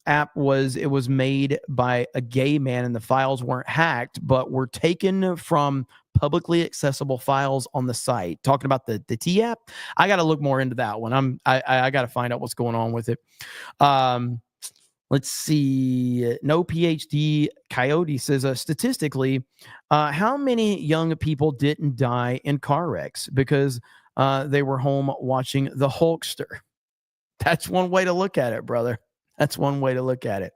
app was it was made by a gay man and the files weren't hacked, but were taken from publicly accessible files on the site. Talking about the T app, I got to look more into that one. I got to find out what's going on with it. Let's see. No PhD Coyote says statistically, how many young people didn't die in car wrecks because they were home watching the Hulkster? That's one way to look at it, brother. That's one way to look at it.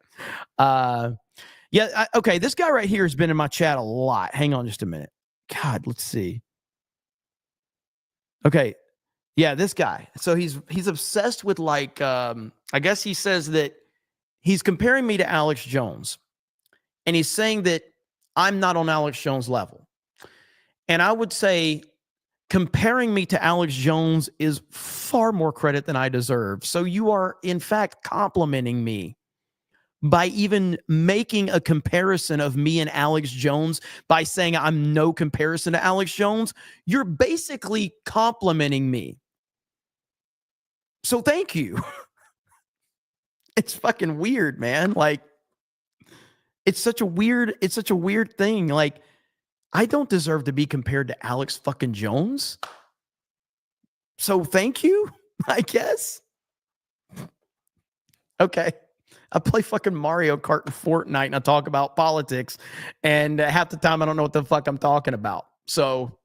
Okay. This guy right here has been in my chat a lot. Hang on just a minute. God, let's see. Okay. Yeah, this guy. So he's obsessed with like, I guess he says that he's comparing me to Alex Jones. And he's saying that I'm not on Alex Jones' level. And I would say comparing me to Alex Jones is far more credit than I deserve. So you are, in fact, complimenting me by even making a comparison of me and Alex Jones by saying I'm no comparison to Alex Jones. You're basically complimenting me. So thank you. It's fucking weird, man. Like, it's such a weird thing. Like, I don't deserve to be compared to Alex fucking Jones. So thank you, I guess. Okay. I play fucking Mario Kart and Fortnite and I talk about politics, and half the time I don't know what the fuck I'm talking about. So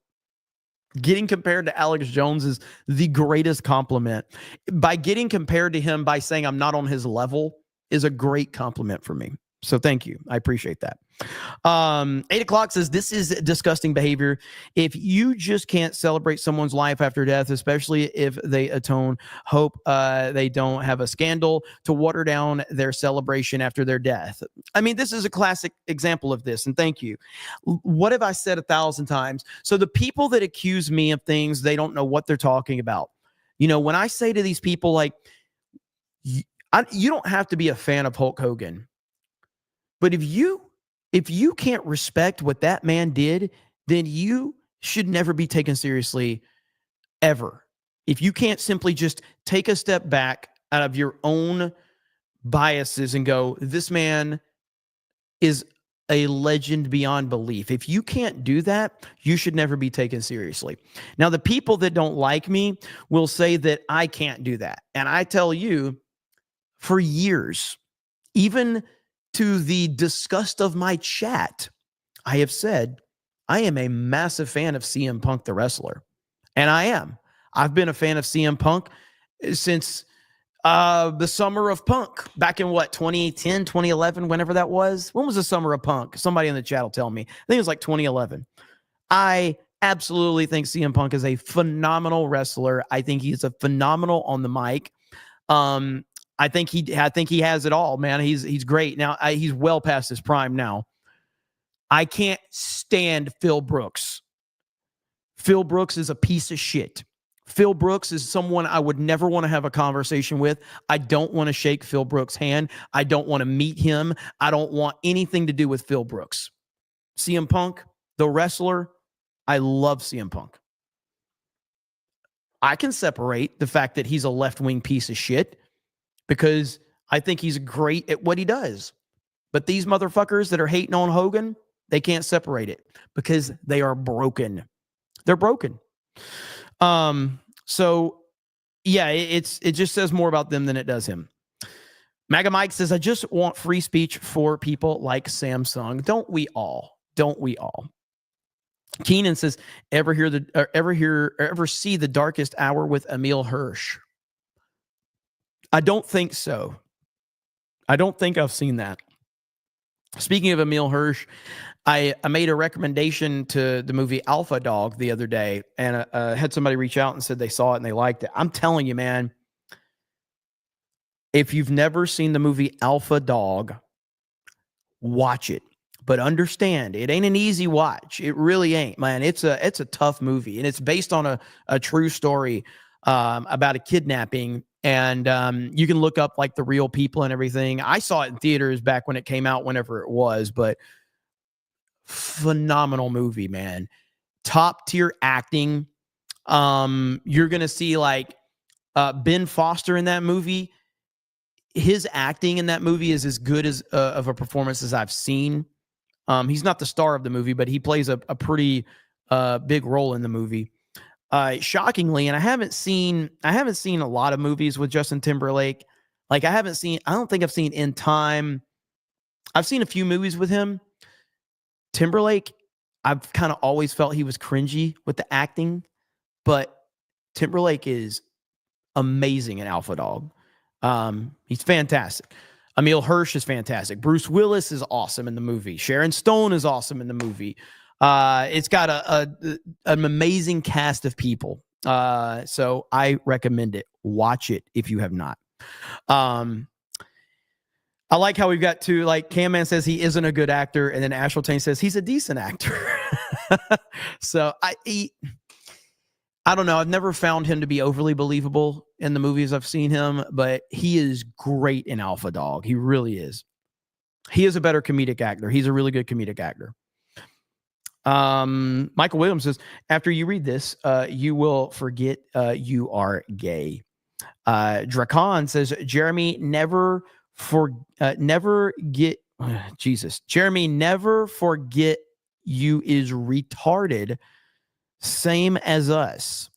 getting compared to Alex Jones is the greatest compliment. By getting compared to him by saying I'm not on his level is a great compliment for me. So thank you. I appreciate that. 8 o'clock says this is disgusting behavior. If you just can't celebrate someone's life after death, especially if they atone, hope they don't have a scandal to water down their celebration after their death. I mean, this is a classic example of this, and thank you. What have I said 1,000 times? So the people that accuse me of things, they don't know what they're talking about. You know, when I say to these people, like, you don't have to be a fan of Hulk Hogan. But if you can't respect what that man did, then you should never be taken seriously ever. If you can't simply just take a step back out of your own biases and go, this man is a legend beyond belief. If you can't do that, you should never be taken seriously. Now, the people that don't like me will say that I can't do that. And I tell you, for years, even to the disgust of my chat, I have said I am a massive fan of CM Punk, the wrestler. And I am. I've been a fan of CM Punk since the summer of Punk back in 2010, 2011, whenever that was. When was the summer of Punk? Somebody in the chat will tell me. I think it was like 2011. I absolutely think CM Punk is a phenomenal wrestler. I think he's a phenomenal on the mic. I think he has it all, man. He's great. Now, he's well past his prime now. I can't stand Phil Brooks. Phil Brooks is a piece of shit. Phil Brooks is someone I would never want to have a conversation with. I don't want to shake Phil Brooks' hand. I don't want to meet him. I don't want anything to do with Phil Brooks. CM Punk, the wrestler, I love CM Punk. I can separate the fact that he's a left-wing piece of shit because I think he's great at what he does. But these motherfuckers that are hating on Hogan, they can't separate it because they are broken. They're broken. So yeah, it just says more about them than it does him. MAGA Mike says, I just want free speech for people like Samsung. Don't we all? Don't we all? Keenan says, ever see The Darkest Hour with Emil Hirsch? I don't think so. I don't think I've seen that. Speaking of Emil Hirsch, I made a recommendation to the movie Alpha Dog the other day, and had somebody reach out and said they saw it and they liked it. I'm telling you, man, if you've never seen the movie Alpha Dog, watch it. But understand, it ain't an easy watch. It really ain't, man. It's a tough movie, and it's based on a true story about a kidnapping. And you can look up like the real people and everything. I saw it in theaters back when it came out, whenever it was, but phenomenal movie, man. Top tier acting. You're gonna see like Ben Foster in that movie. His acting in that movie is as good as of a performance as I've seen. He's not the star of the movie, but he plays a pretty big role in the movie. Shockingly, and I haven't seen a lot of movies with Justin Timberlake. Like I don't think I've seen In Time. I've seen a few movies with him. Timberlake, I've kind of always felt he was cringy with the acting, but Timberlake is amazing in Alpha Dog. He's fantastic. Emil Hirsch is fantastic. Bruce Willis is awesome in the movie. Sharon Stone is awesome in the movie. It's got an amazing cast of people. So I recommend it. Watch it if you have not. I like how we've got to, like, Cam Man says he isn't a good actor, and then Ashel Tain says he's a decent actor. So I don't know. I've never found him to be overly believable in the movies I've seen him, but he is great in Alpha Dog. He really is. He is a better comedic actor. He's a really good comedic actor. Michael Williams says, after you read this, you will forget you are gay. Dracon says, Jeremy, never forget you is retarded. Same as us.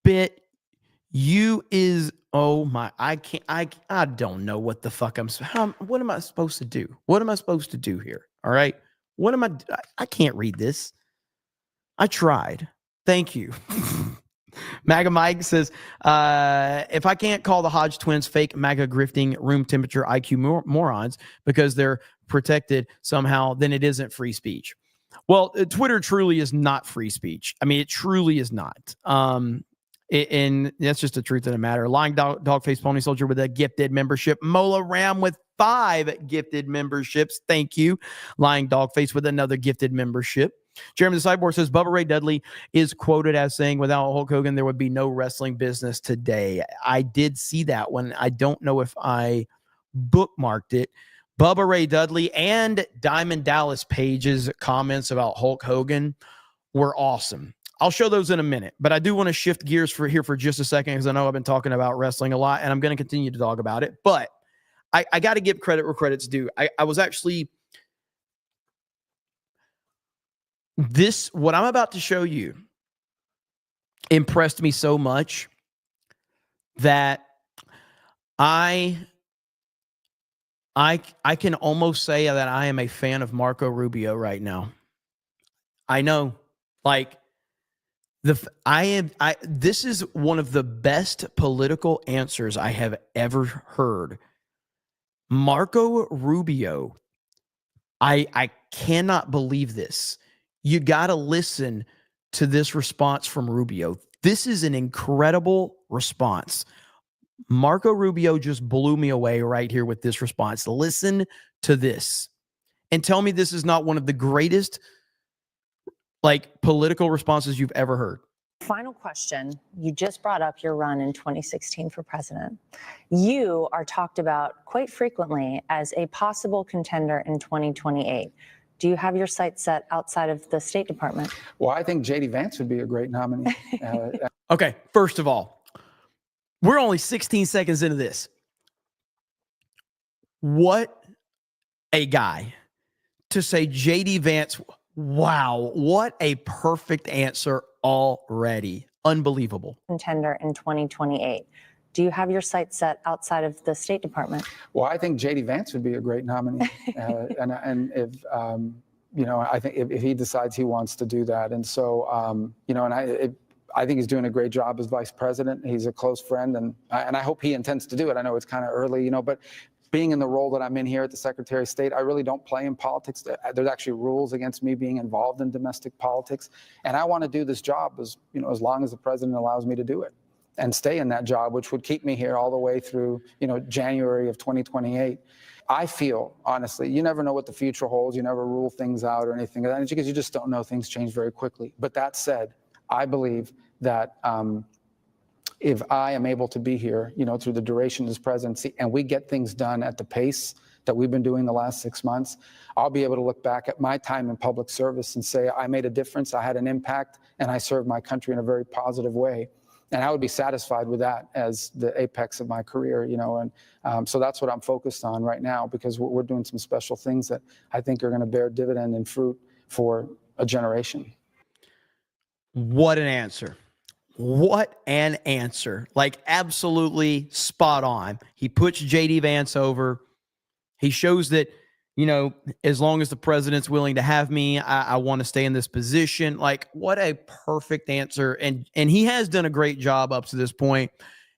Bit you is, oh my, I don't know what the fuck what am I supposed to do? What am I supposed to do here? All right. I can't read this. I tried. Thank you. MAGA Mike says, if I can't call the Hodge twins fake MAGA grifting room temperature IQ morons because they're protected somehow, then it isn't free speech. Well, Twitter truly is not free speech. I mean, it truly is not. And that's just the truth of the matter. Lying Dogface Pony Soldier with a gifted membership. Mola Ram with 5 gifted memberships. Thank you. Lying Dogface with another gifted membership. Jeremy the Cyborg says, Bubba Ray Dudley is quoted as saying, without Hulk Hogan, there would be no wrestling business today. I did see that one. I don't know if I bookmarked it. Bubba Ray Dudley and Diamond Dallas Page's comments about Hulk Hogan were awesome. I'll show those in a minute, but I do want to shift gears for just a second because I know I've been talking about wrestling a lot, and I'm going to continue to talk about it. But I got to give credit where credit's due. I was actually what I'm about to show you impressed me so much that I can almost say that I am a fan of Marco Rubio right now. I know, like, this is one of the best political answers I have ever heard. Marco Rubio, I cannot believe this. You got to listen to this response from Rubio. This is an incredible response. Marco Rubio just blew me away right here with this response. Listen to this and tell me this is not one of the greatest, like, political responses you've ever heard. Final question. You just brought up your run in 2016 for president. You are talked about quite frequently as a possible contender in 2028. Do you have your sights set outside of the State Department? Well, I think J.D. Vance would be a great nominee. Okay, first of all, we're only 16 seconds into this. What a guy to say J.D. Vance. Wow, what a perfect answer already. Unbelievable. Contender in 2028. Do you have your sights set outside of the State Department? Well, I think J.D. Vance would be a great nominee. And if, I think if he decides he wants to do that. And so, I think he's doing a great job as vice president. He's a close friend, and I hope he intends to do it. I know it's kind of early, but being in the role that I'm in here at the Secretary of State, I really don't play in politics. There's actually rules against me being involved in domestic politics. And I want to do this job as long as the president allows me to do it and stay in that job, which would keep me here all the way through, January of 2028. I feel, honestly, you never know what the future holds. You never rule things out or anything like that because you just don't know. Things change very quickly. But that said, I believe that if I am able to be here, through the duration of this presidency, and we get things done at the pace that we've been doing the last 6 months, I'll be able to look back at my time in public service and say, I made a difference, I had an impact, and I served my country in a very positive way. And I would be satisfied with that as the apex of my career, and so that's what I'm focused on right now, because we're doing some special things that I think are going to bear dividend and fruit for a generation. What an answer. What an answer. Like, absolutely spot on. He puts JD Vance over. He shows that, as long as the president's willing to have me, I want to stay in this position. Like, what a perfect answer. And he has done a great job up to this point.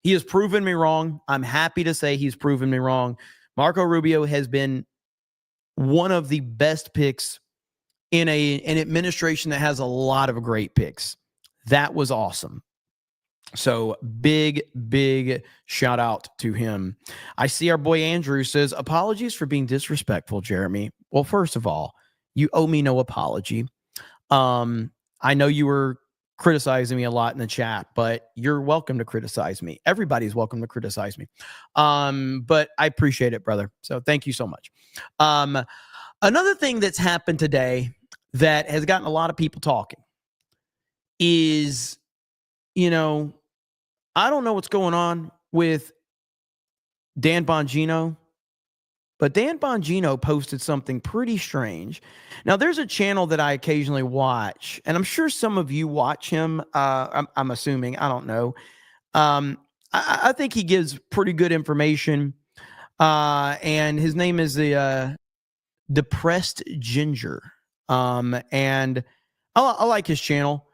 He has proven me wrong. I'm happy to say he's proven me wrong. Marco Rubio has been one of the best picks in an administration that has a lot of great picks. That was awesome. So big shout out to him. I see our boy Andrew says, apologies for being disrespectful, Jeremy. Well, first of all, you owe me no apology. I know you were criticizing me a lot in the chat, but you're welcome to criticize me. Everybody's welcome to criticize me. But I appreciate it, brother. So thank you so much. Another thing that's happened today that has gotten a lot of people talking is, I don't know what's going on with Dan Bongino, but Dan Bongino posted something pretty strange. Now, there's a channel that I occasionally watch, and I'm sure some of you watch him. I'm assuming. I don't know. I think he gives pretty good information, and his name is the Depressed Ginger, and I like his channel.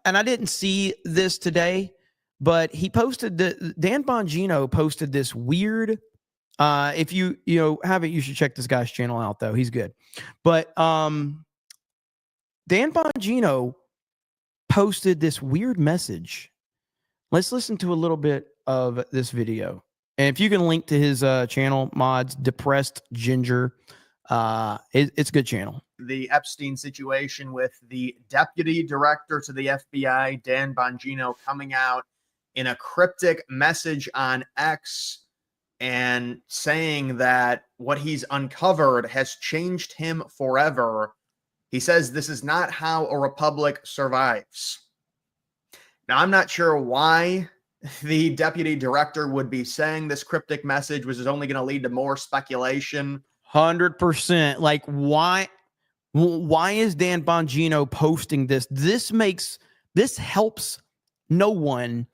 And I didn't see this today, but he posted Dan Bongino posted this weird. If you haven't, you should check this guy's channel out, though. He's good. But Dan Bongino posted this weird message. Let's listen to a little bit of this video. And if you can link to his channel, mods, Depressed Ginger, it's a good channel. The Epstein situation with the deputy director to the FBI, Dan Bongino, coming out in a cryptic message on X and saying that what he's uncovered has changed him forever. He says this is not how a republic survives. Now, I'm not sure why the deputy director would be saying this cryptic message, which is only going to lead to more speculation. 100%. Like, why is Dan Bongino posting this? This helps no one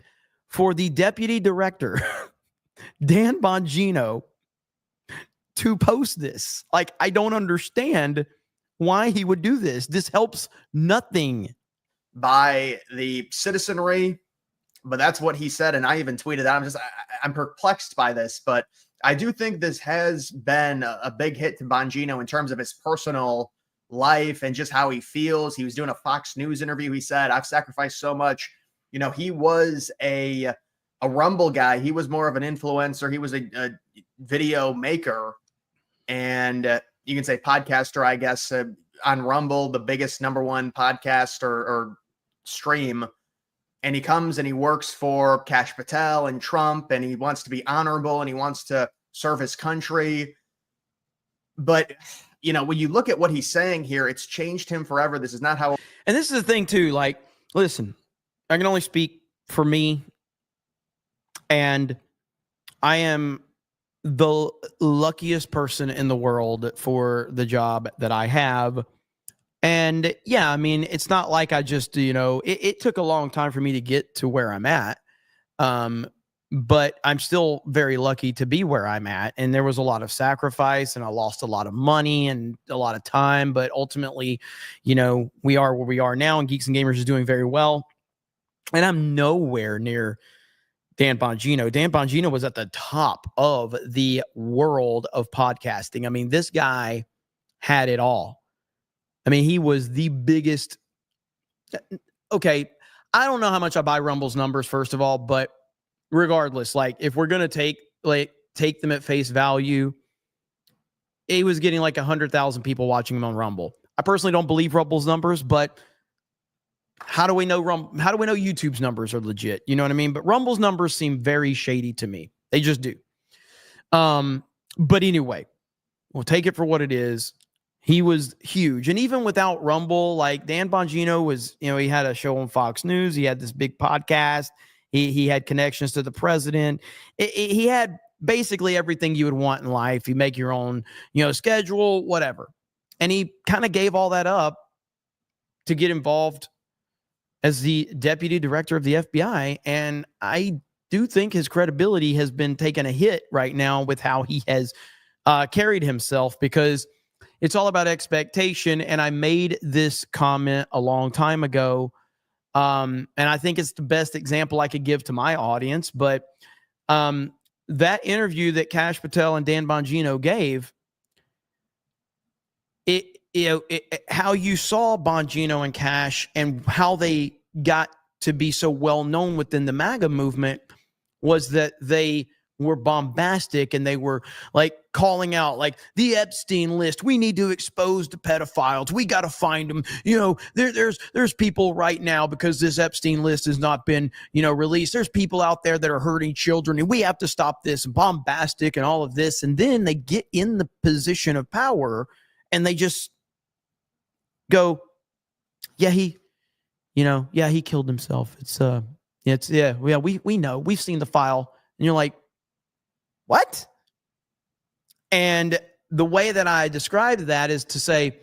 for the deputy director, Dan Bongino, to post this. Like, I don't understand why he would do this. This helps nothing. By the citizenry, but that's what he said. And I even tweeted that. I'm perplexed by this, but I do think this has been a big hit to Bongino in terms of his personal life and just how he feels. He was doing a Fox News interview. He said, I've sacrificed so much. He was a Rumble guy. He was more of an influencer. He was a video maker and you can say podcaster, I guess, on Rumble, the biggest #1 podcast or stream. And he comes and he works for Kash Patel and Trump, and he wants to be honorable and he wants to serve his country. But, when you look at what he's saying here, it's changed him forever. This is not how. And this is the thing, too. Like, listen, I can only speak for me. And I am the luckiest person in the world for the job that I have. And yeah, I mean, it's not like I just, it took a long time for me to get to where I'm at. But I'm still very lucky to be where I'm at. And there was a lot of sacrifice and I lost a lot of money and a lot of time. But ultimately, we are where we are now, and Geeks and Gamers is doing very well. And I'm nowhere near Dan Bongino. Dan Bongino was at the top of the world of podcasting. I mean, this guy had it all. I mean, he was the biggest. Okay, I don't know how much I buy Rumble's numbers, first of all, but regardless, like if we're gonna take them at face value, he was getting like 100,000 people watching him on Rumble. I personally don't believe Rumble's numbers, but how do we know YouTube's numbers are legit? You know what I mean? But Rumble's numbers seem very shady to me. They just do. But anyway, we'll take it for what it is. He was huge. And even without Rumble, like Dan Bongino was, he had a show on Fox News. He had this big podcast. He had connections to the president. He had basically everything you would want in life. You make your own, schedule, whatever. And he kind of gave all that up to get involved as the deputy director of the FBI. And I do think his credibility has been taking a hit right now with how he has carried himself, because it's all about expectation. And I made this comment a long time ago. And I think it's the best example I could give to my audience. But that interview that Kash Patel and Dan Bongino gave, how you saw Bongino and Kash and how they got to be so well known within the MAGA movement was that they were bombastic and they were like calling out like the Epstein list. We need to expose the pedophiles. We got to find them. There's people right now, because this Epstein list has not been, released. There's people out there that are hurting children and we have to stop this, bombastic and all of this. And then they get in the position of power and they just go, he killed himself. We know, we've seen the file. And you're like, what? And the way that I described that is to say,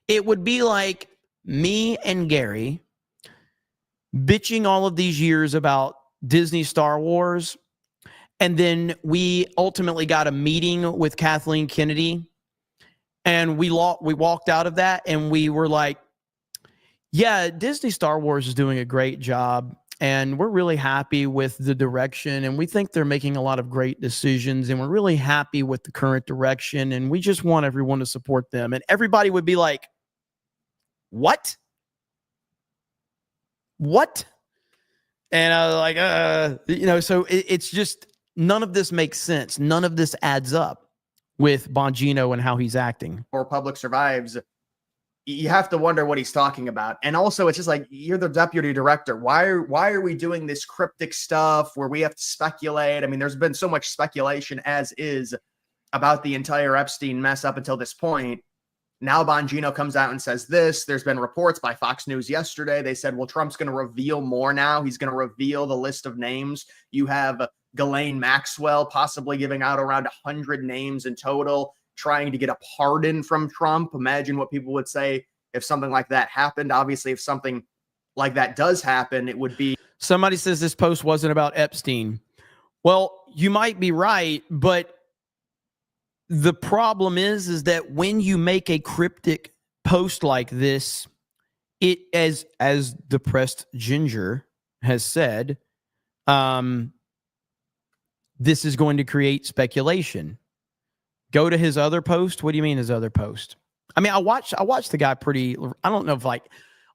it would be like me and Gary bitching all of these years about Disney Star Wars. And then we ultimately got a meeting with Kathleen Kennedy. And we walked out of that and we were like, yeah, Disney Star Wars is doing a great job. And we're really happy with the direction. And we think they're making a lot of great decisions. And we're really happy with the current direction. And we just want everyone to support them. And everybody would be like, what? What? And I was like, so it's just, none of this makes sense. None of this adds up with Bongino and how he's acting. Or Public survives, you have to wonder what he's talking about. And also, it's just like, you're the deputy director. Why are we doing this cryptic stuff where we have to speculate? I mean, there's been so much speculation as is about the entire Epstein mess up until this point. Now Bongino comes out and says this. There's been reports by Fox News yesterday. They said, well, Trump's going to reveal more now. He's going to reveal the list of names. You have Ghislaine Maxwell possibly giving out around 100 names in total, trying to get a pardon from Trump. Imagine what people would say if something like that happened. Obviously, if something like that does happen, it would be. Somebody says this post wasn't about Epstein. Well, you might be right, but the problem is that when you make a cryptic post like this, it, as Depressed Ginger has said, this is going to create speculation. Go to his other post. What do you mean his other post? I mean, I watch the guy pretty, I don't know if like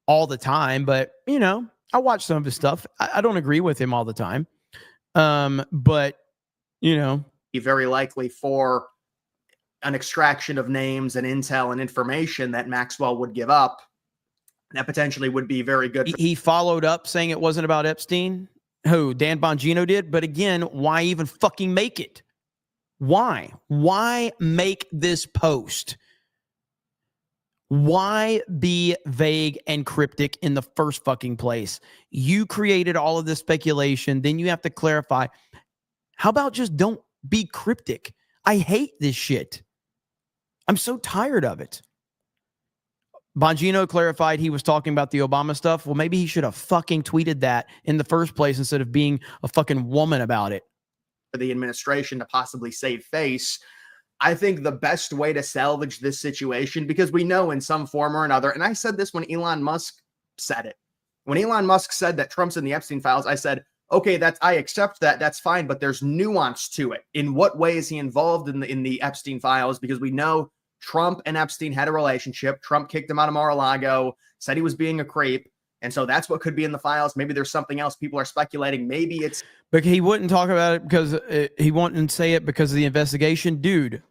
all the time, but I watch some of his stuff. I don't agree with him all the time. But very likely for an extraction of names and intel and information that Maxwell would give up, that potentially would be very good. He followed up saying it wasn't about Epstein. Who? Dan Bongino did. But again, why even fucking make it? Why? Why make this post? Why be vague and cryptic in the first fucking place? You created all of this speculation. Then you have to clarify. How about just don't be cryptic? I hate this shit. I'm so tired of it. Bongino clarified he was talking about the Obama stuff. Well, maybe he should have fucking tweeted that in the first place instead of being a fucking woman about it. For the administration to possibly save face, I think the best way to salvage this situation, because we know in some form or another, and I said this when Elon Musk said it. When Elon Musk said that Trump's in the Epstein files, I said, okay, I accept that. That's fine, but there's nuance to it. In what way is he involved in the Epstein files? Because we know Trump and Epstein had a relationship. Trump kicked him out of Mar-a-Lago, said he was being a creep. And so that's what could be in the files. Maybe there's something else. People are speculating. Maybe it's. But he wouldn't talk about it because he wouldn't say it because of the investigation. Dude,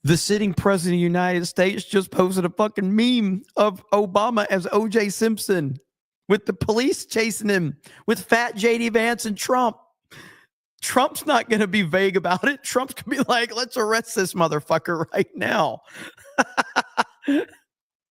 the sitting president of the United States just posted a fucking meme of Obama as O.J. Simpson with the police chasing him with fat J.D. Vance and Trump. Trump's not going to be vague about it. Trump's going to be like, let's arrest this motherfucker right now.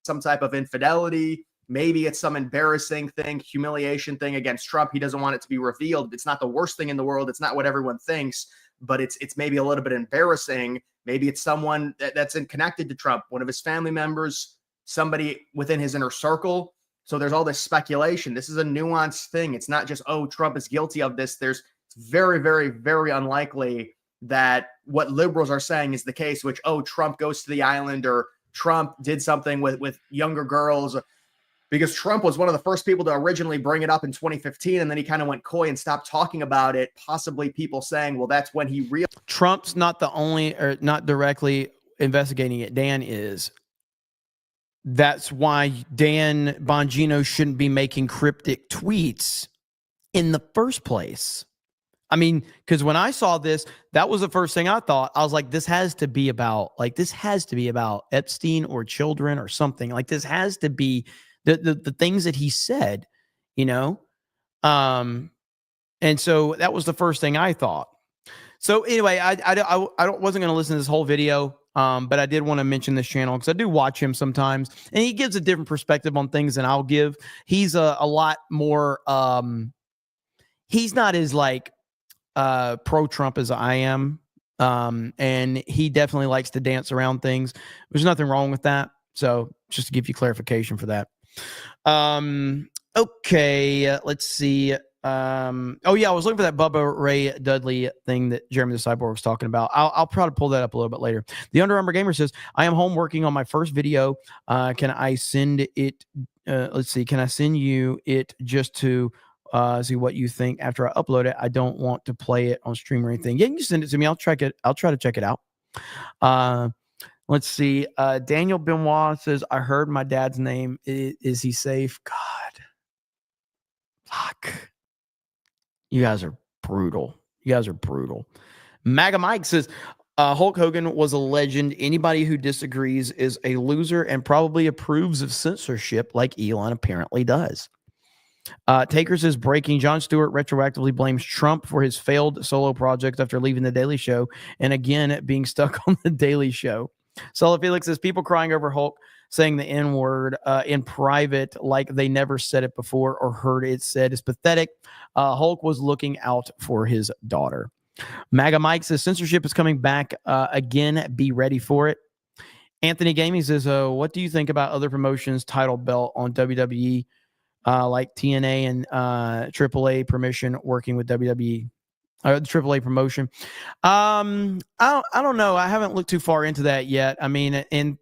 Some type of infidelity. Maybe it's some embarrassing thing, humiliation thing against Trump. He doesn't want it to be revealed. It's not the worst thing in the world. It's not what everyone thinks, but it's maybe a little bit embarrassing. Maybe it's someone that's connected to Trump, one of his family members, somebody within his inner circle. So there's all this speculation. This is a nuanced thing. It's not just, oh, Trump is guilty of this. It's very, very, very unlikely that what liberals are saying is the case, which, oh, Trump goes to the island or Trump did something with younger girls, because Trump was one of the first people to originally bring it up in 2015. And then he kind of went coy and stopped talking about it. Possibly people saying, well, that's when he realized. Trump's not the only, or not directly investigating it. Dan is. That's why Dan Bongino shouldn't be making cryptic tweets in the first place. I mean, because when I saw this, that was the first thing I thought. I was like, this has to be about Epstein or children or something. Like, this has to be the things that he said, you know? And so that was the first thing I thought. So anyway, I wasn't going to listen to this whole video, but I did want to mention this channel because I do watch him sometimes, and he gives a different perspective on things than I'll give. He's a lot more, he's not as like pro-Trump as I am, and he definitely likes to dance around things. There's nothing wrong with that. So just to give you clarification for that. Okay, let's see. Oh yeah, I was looking for that Bubba Ray Dudley thing that Jeremy the Cyborg was talking about. I'll probably pull that up a little bit later. The Under Armour Gamer says, I am home working on my first video. Can I send it? Let's see. Can I send you it just to see what you think after I upload it? I don't want to play it on stream or anything. Yeah, you can send it to me. I'll try to check it out. Let's see. Daniel Benoit says, I heard my dad's name. Is he safe? God. Fuck. You guys are brutal. MAGA Mike says, Hulk Hogan was a legend. Anybody who disagrees is a loser and probably approves of censorship like Elon apparently does. Taker says, breaking, Jon Stewart retroactively blames Trump for his failed solo project after leaving The Daily Show and again being stuck on The Daily Show. Solo Felix says, people crying over Hulk saying the N-word in private like they never said it before or heard it said is pathetic. Hulk was looking out for his daughter. MAGA Mike says, censorship is coming back again. Be ready for it. Anthony Gaming says, what do you think about other promotions title belt on WWE like TNA and AAA permission working with WWE? The AAA promotion. I don't know. I haven't looked too far into that yet. I mean, and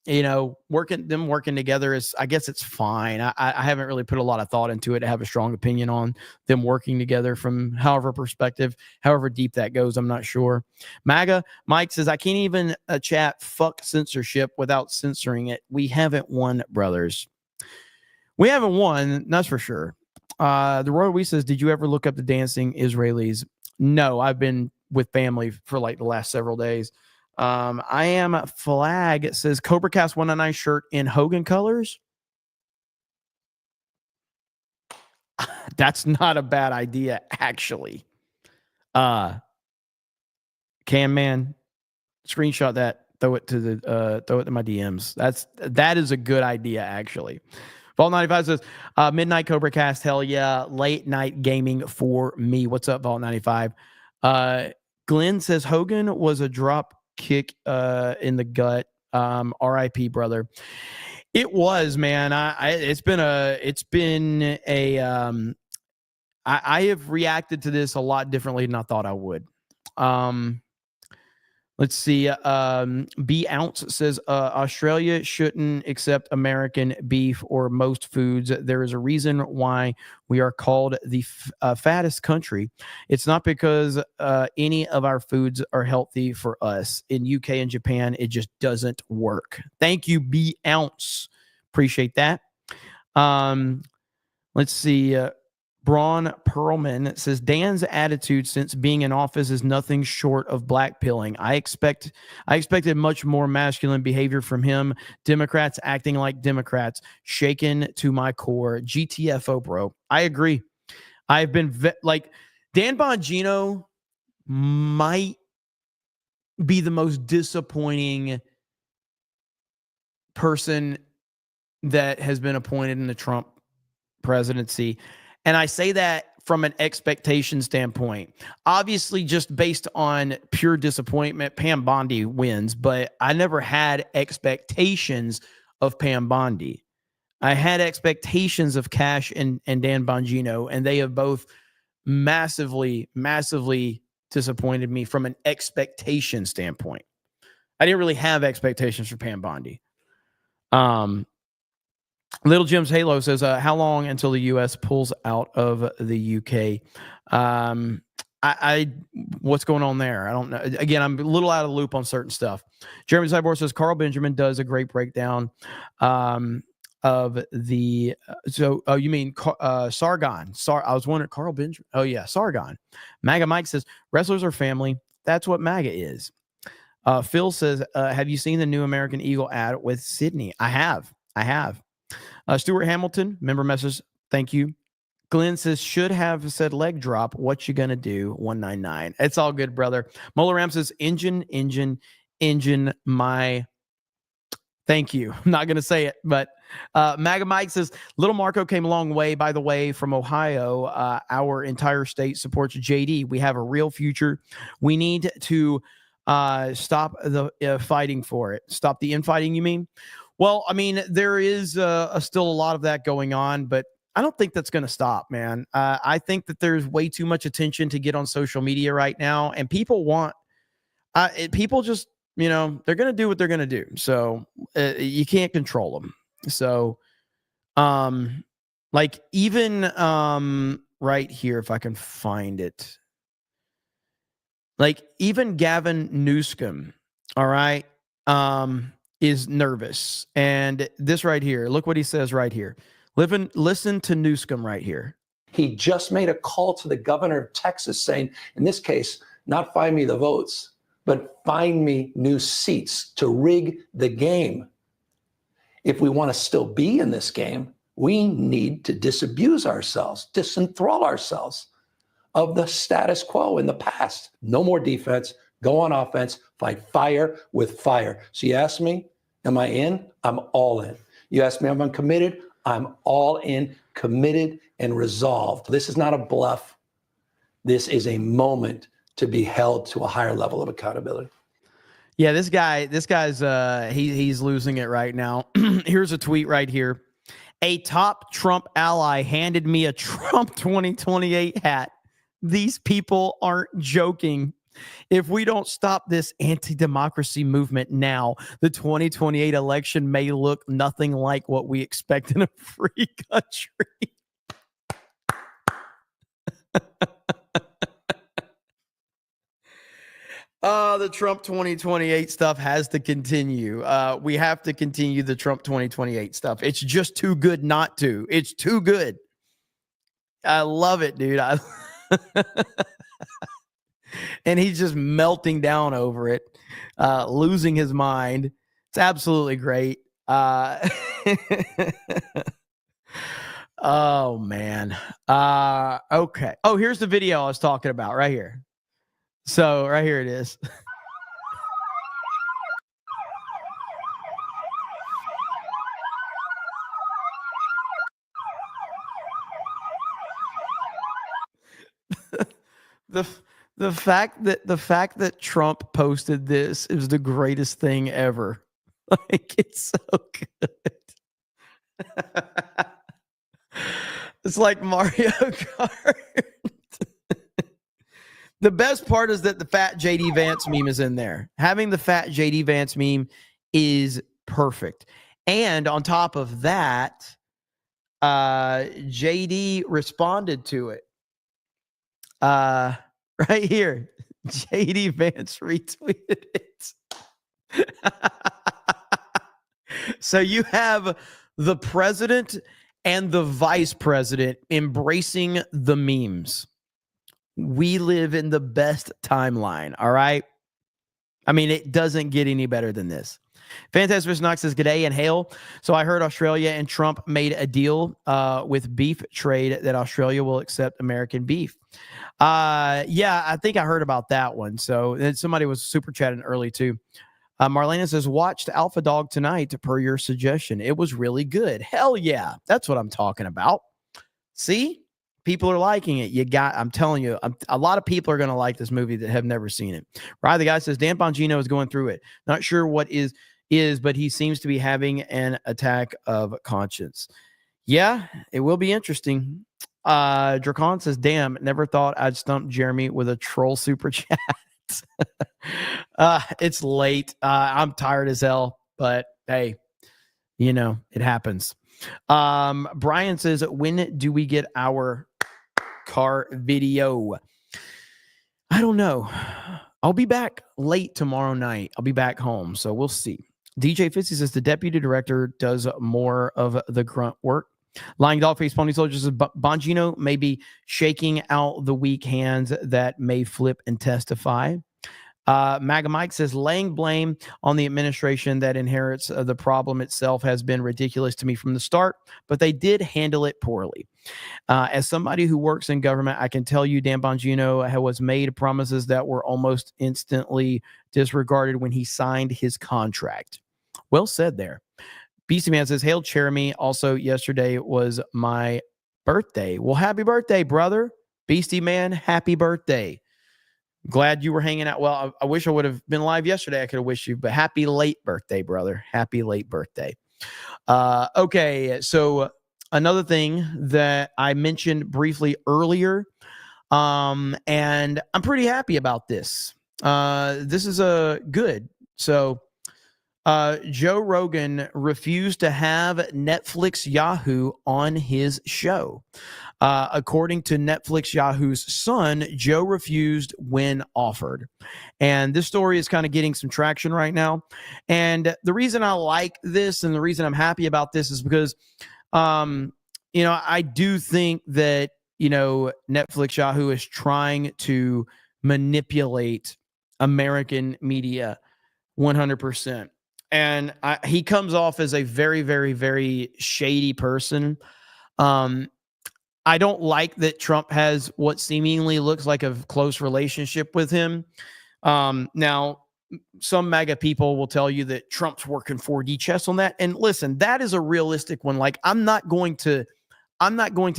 you know, working together is, I guess it's fine. I haven't really put a lot of thought into it to have a strong opinion on them working together from however perspective, however deep that goes. I'm not sure. MAGA Mike says, I can't even chat fuck censorship without censoring it. We haven't won, brothers. We haven't won. That's for sure. The Royal We says, did you ever look up the dancing Israelis? No, I've been with family for like the last several days. I am flag says CobraCast 199 shirt in Hogan colors. That's not a bad idea, actually. Can man screenshot that, throw it to my DMs. That is a good idea, actually. Vault 95 says, midnight CobraCast, hell yeah, late night gaming for me. What's up, Vault 95? Glenn says, Hogan was a drop kick in the gut. RIP, brother. It was, man. It's been a I have reacted to this a lot differently than I thought I would. Let's see. B Ounce says Australia shouldn't accept American beef or most foods. There is a reason why we are called the fattest country. It's not because any of our foods are healthy for us. In UK and Japan, it just doesn't work. Thank you, B Ounce. Appreciate that. Let's see. Braun Perlman says Dan's attitude since being in office is nothing short of blackpilling. I expected much more masculine behavior from him. Democrats acting like Democrats, shaken to my core. GTFO, bro. I agree. I've been like Dan Bongino might be the most disappointing person that has been appointed in the Trump presidency. And I say that from an expectation standpoint. Obviously, just based on pure disappointment, Pam Bondi wins, but I never had expectations of Pam Bondi. I had expectations of Cash and Dan Bongino, and they have both massively, massively disappointed me from an expectation standpoint. I didn't really have expectations for Pam Bondi. Little Jim's Halo says, how long until the U.S. pulls out of the U.K.? What's going on there? I don't know. Again, I'm a little out of the loop on certain stuff. Jeremy Cyborg says, Carl Benjamin does a great breakdown of the, you mean Sargon. I was wondering, Carl Benjamin. Oh, yeah, Sargon. MAGA Mike says, wrestlers are family. That's what MAGA is. Phil says, have you seen the new American Eagle ad with Sydney? I have. Stuart Hamilton, member message, thank you. Glenn says, should have said leg drop. What you gonna do? 199. It's all good, brother. Mola Ram says, engine, my. Thank you. I'm not gonna say it, but MAGA Mike says, Little Marco came a long way, by the way, from Ohio. Our entire state supports JD. We have a real future. We need to stop the fighting for it. Stop the infighting, you mean? Well, I mean, there is still a lot of that going on, but I don't think that's going to stop, man. I think that there's way too much attention to get on social media right now, and people just, they're going to do what they're going to do. So you can't control them. So, like even right here, if I can find it, like even Gavin Newsom, all right, is nervous. And this right here, look what he says right here. Listen to Newsom right here. He just made a call to the governor of Texas saying, in this case, not find me the votes, but find me new seats to rig the game. If we want to still be in this game, we need to disabuse ourselves, disenthrall ourselves of the status quo in the past. No more defense, go on offense, fight fire with fire. So you ask me, am I in? I'm all in. You ask me, am I committed? I'm all in, committed and resolved. This is not a bluff. This is a moment to be held to a higher level of accountability. Yeah, this guy's he's losing it right now. Here's a tweet right here. A top Trump ally handed me a Trump 2028 hat. These people aren't joking. If we don't stop this anti-democracy movement now, the 2028 election may look nothing like what we expect in a free country. The Trump 2028 stuff has to continue. We have to continue the Trump 2028 stuff. It's just too good not to. It's too good. I love it, dude. And he's just melting down over it, losing his mind. It's absolutely great. Oh, man. Okay. Oh, here's the video I was talking about right here. So right here it is. The fact that Trump posted this is the greatest thing ever. Like, it's so good. It's like Mario Kart. The best part is that the fat JD Vance meme is in there. Having the fat JD Vance meme is perfect. And on top of that, JD responded to it. Right here. JD Vance retweeted it. So you have the president and the vice president embracing the memes. We live in the best timeline, all right? I mean, it doesn't get any better than this. Fantastic Knox says, "G'day and hail. So I heard Australia and Trump made a deal with beef trade that Australia will accept American beef." Yeah, I think I heard about that one. So then somebody was super chatting early too. Marlena says, "Watched Alpha Dog tonight per your suggestion. It was really good." Hell yeah. That's what I'm talking about. See? People are liking it. I'm telling you, a lot of people are going to like this movie that have never seen it. Right? The guy says, Dan Bongino is going through it. Not sure what is, but he seems to be having an attack of conscience. Yeah, it will be interesting. Dracon says, "Damn, never thought I'd stump Jeremy with a troll super chat." It's late. I'm tired as hell, but hey, it happens. Brian says, "When do we get our car video?" I don't know. I'll be back late tomorrow night. I'll be back home, so we'll see. DJ Fitzy says the deputy director does more of the grunt work. Lying Dogface Pony Soldier says Bongino may be shaking out the weak hands that may flip and testify. MAGA Mike says laying blame on the administration that inherits the problem itself has been ridiculous to me from the start, but they did handle it poorly. As somebody who works in government, I can tell you Dan Bongino was made promises that were almost instantly disregarded when he signed his contract. Well said there. Beastie Man says, "Hail Jeremy. Also, yesterday was my birthday." Well, happy birthday, brother. Beastie Man, happy birthday. Glad you were hanging out. Well, I wish I would have been live yesterday. I could have wished you, but happy late birthday, brother. Happy late birthday. Okay, so another thing that I mentioned briefly earlier, and I'm pretty happy about this. This is good. So Joe Rogan refused to have Netflix Yahoo on his show. According to Netflix Yahoo's son, Joe refused when offered. And this story is kind of getting some traction right now. And the reason I like this and the reason I'm happy about this is because, I do think that, Netflix Yahoo is trying to manipulate American media 100%. And he comes off as a very, very, very shady person. I don't like that Trump has what seemingly looks like a close relationship with him. Now, some MAGA people will tell you that Trump's working 4D chess on that. And listen, that is a realistic one. Like, I'm not going to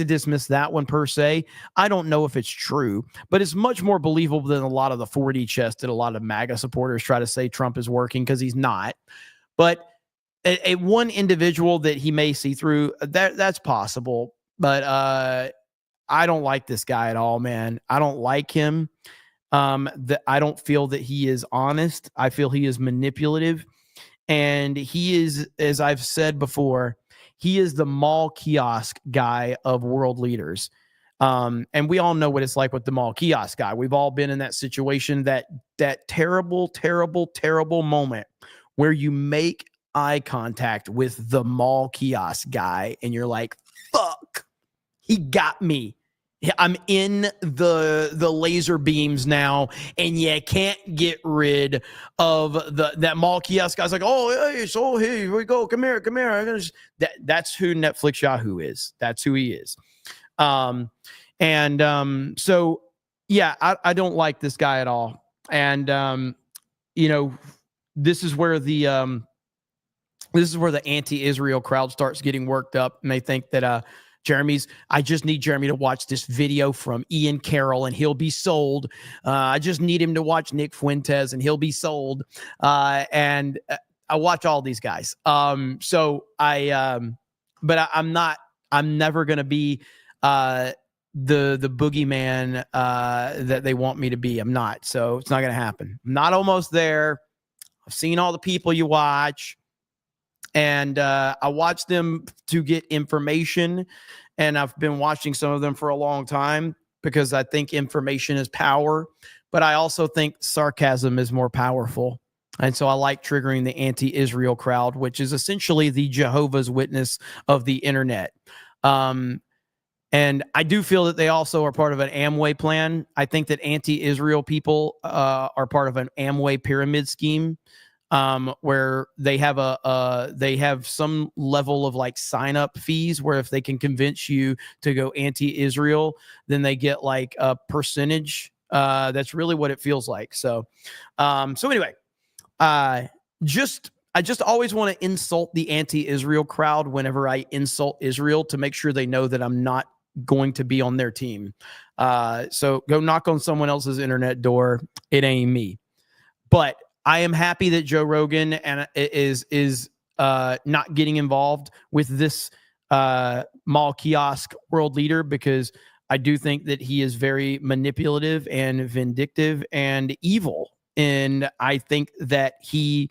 dismiss that one per se. I don't know if it's true, but it's much more believable than a lot of the 4D chess that a lot of MAGA supporters try to say Trump is working, because he's not. But a one individual that he may see through, that's possible. But I don't like this guy at all, man. I don't like him. I don't feel that he is honest. I feel he is manipulative. And he is, as I've said before, he is the mall kiosk guy of world leaders. And we all know what it's like with the mall kiosk guy. We've all been in that situation, that terrible, terrible, terrible moment where you make eye contact with the mall kiosk guy and you're like, fuck, he got me. I'm in the laser beams now, and you can't get rid of that mall kiosk guy's like, oh, hey, so here we go. Come here. That's who Netflix Yahoo is. That's who he is. So yeah, I don't like this guy at all. And this is where the anti-Israel crowd starts getting worked up, and they think that I just need Jeremy to watch this video from Ian Carroll and he'll be sold. I just need him to watch Nick Fuentes and he'll be sold. And I watch all these guys. So I but I'm never going to be the boogeyman that they want me to be. I'm not. So it's not going to happen. I'm not almost there. I've seen all the people you watch, and I watch them to get information, and I've been watching some of them for a long time because I think information is power, but I also think sarcasm is more powerful. And so I like triggering the anti-Israel crowd, which is essentially the Jehovah's Witness of the internet. And I do feel that they also are part of an Amway plan. I think that anti-Israel people are part of an Amway pyramid scheme, where they have some level of like sign up fees where if they can convince you to go anti-Israel, then they get like a percentage. That's really what it feels like. So anyway, I just always want to insult the anti-Israel crowd whenever I insult Israel to make sure they know that I'm not going to be on their team. So go knock on someone else's internet door. It ain't me. But I am happy that Joe Rogan is not getting involved with this mall kiosk world leader, because I do think that he is very manipulative and vindictive and evil. And I think that he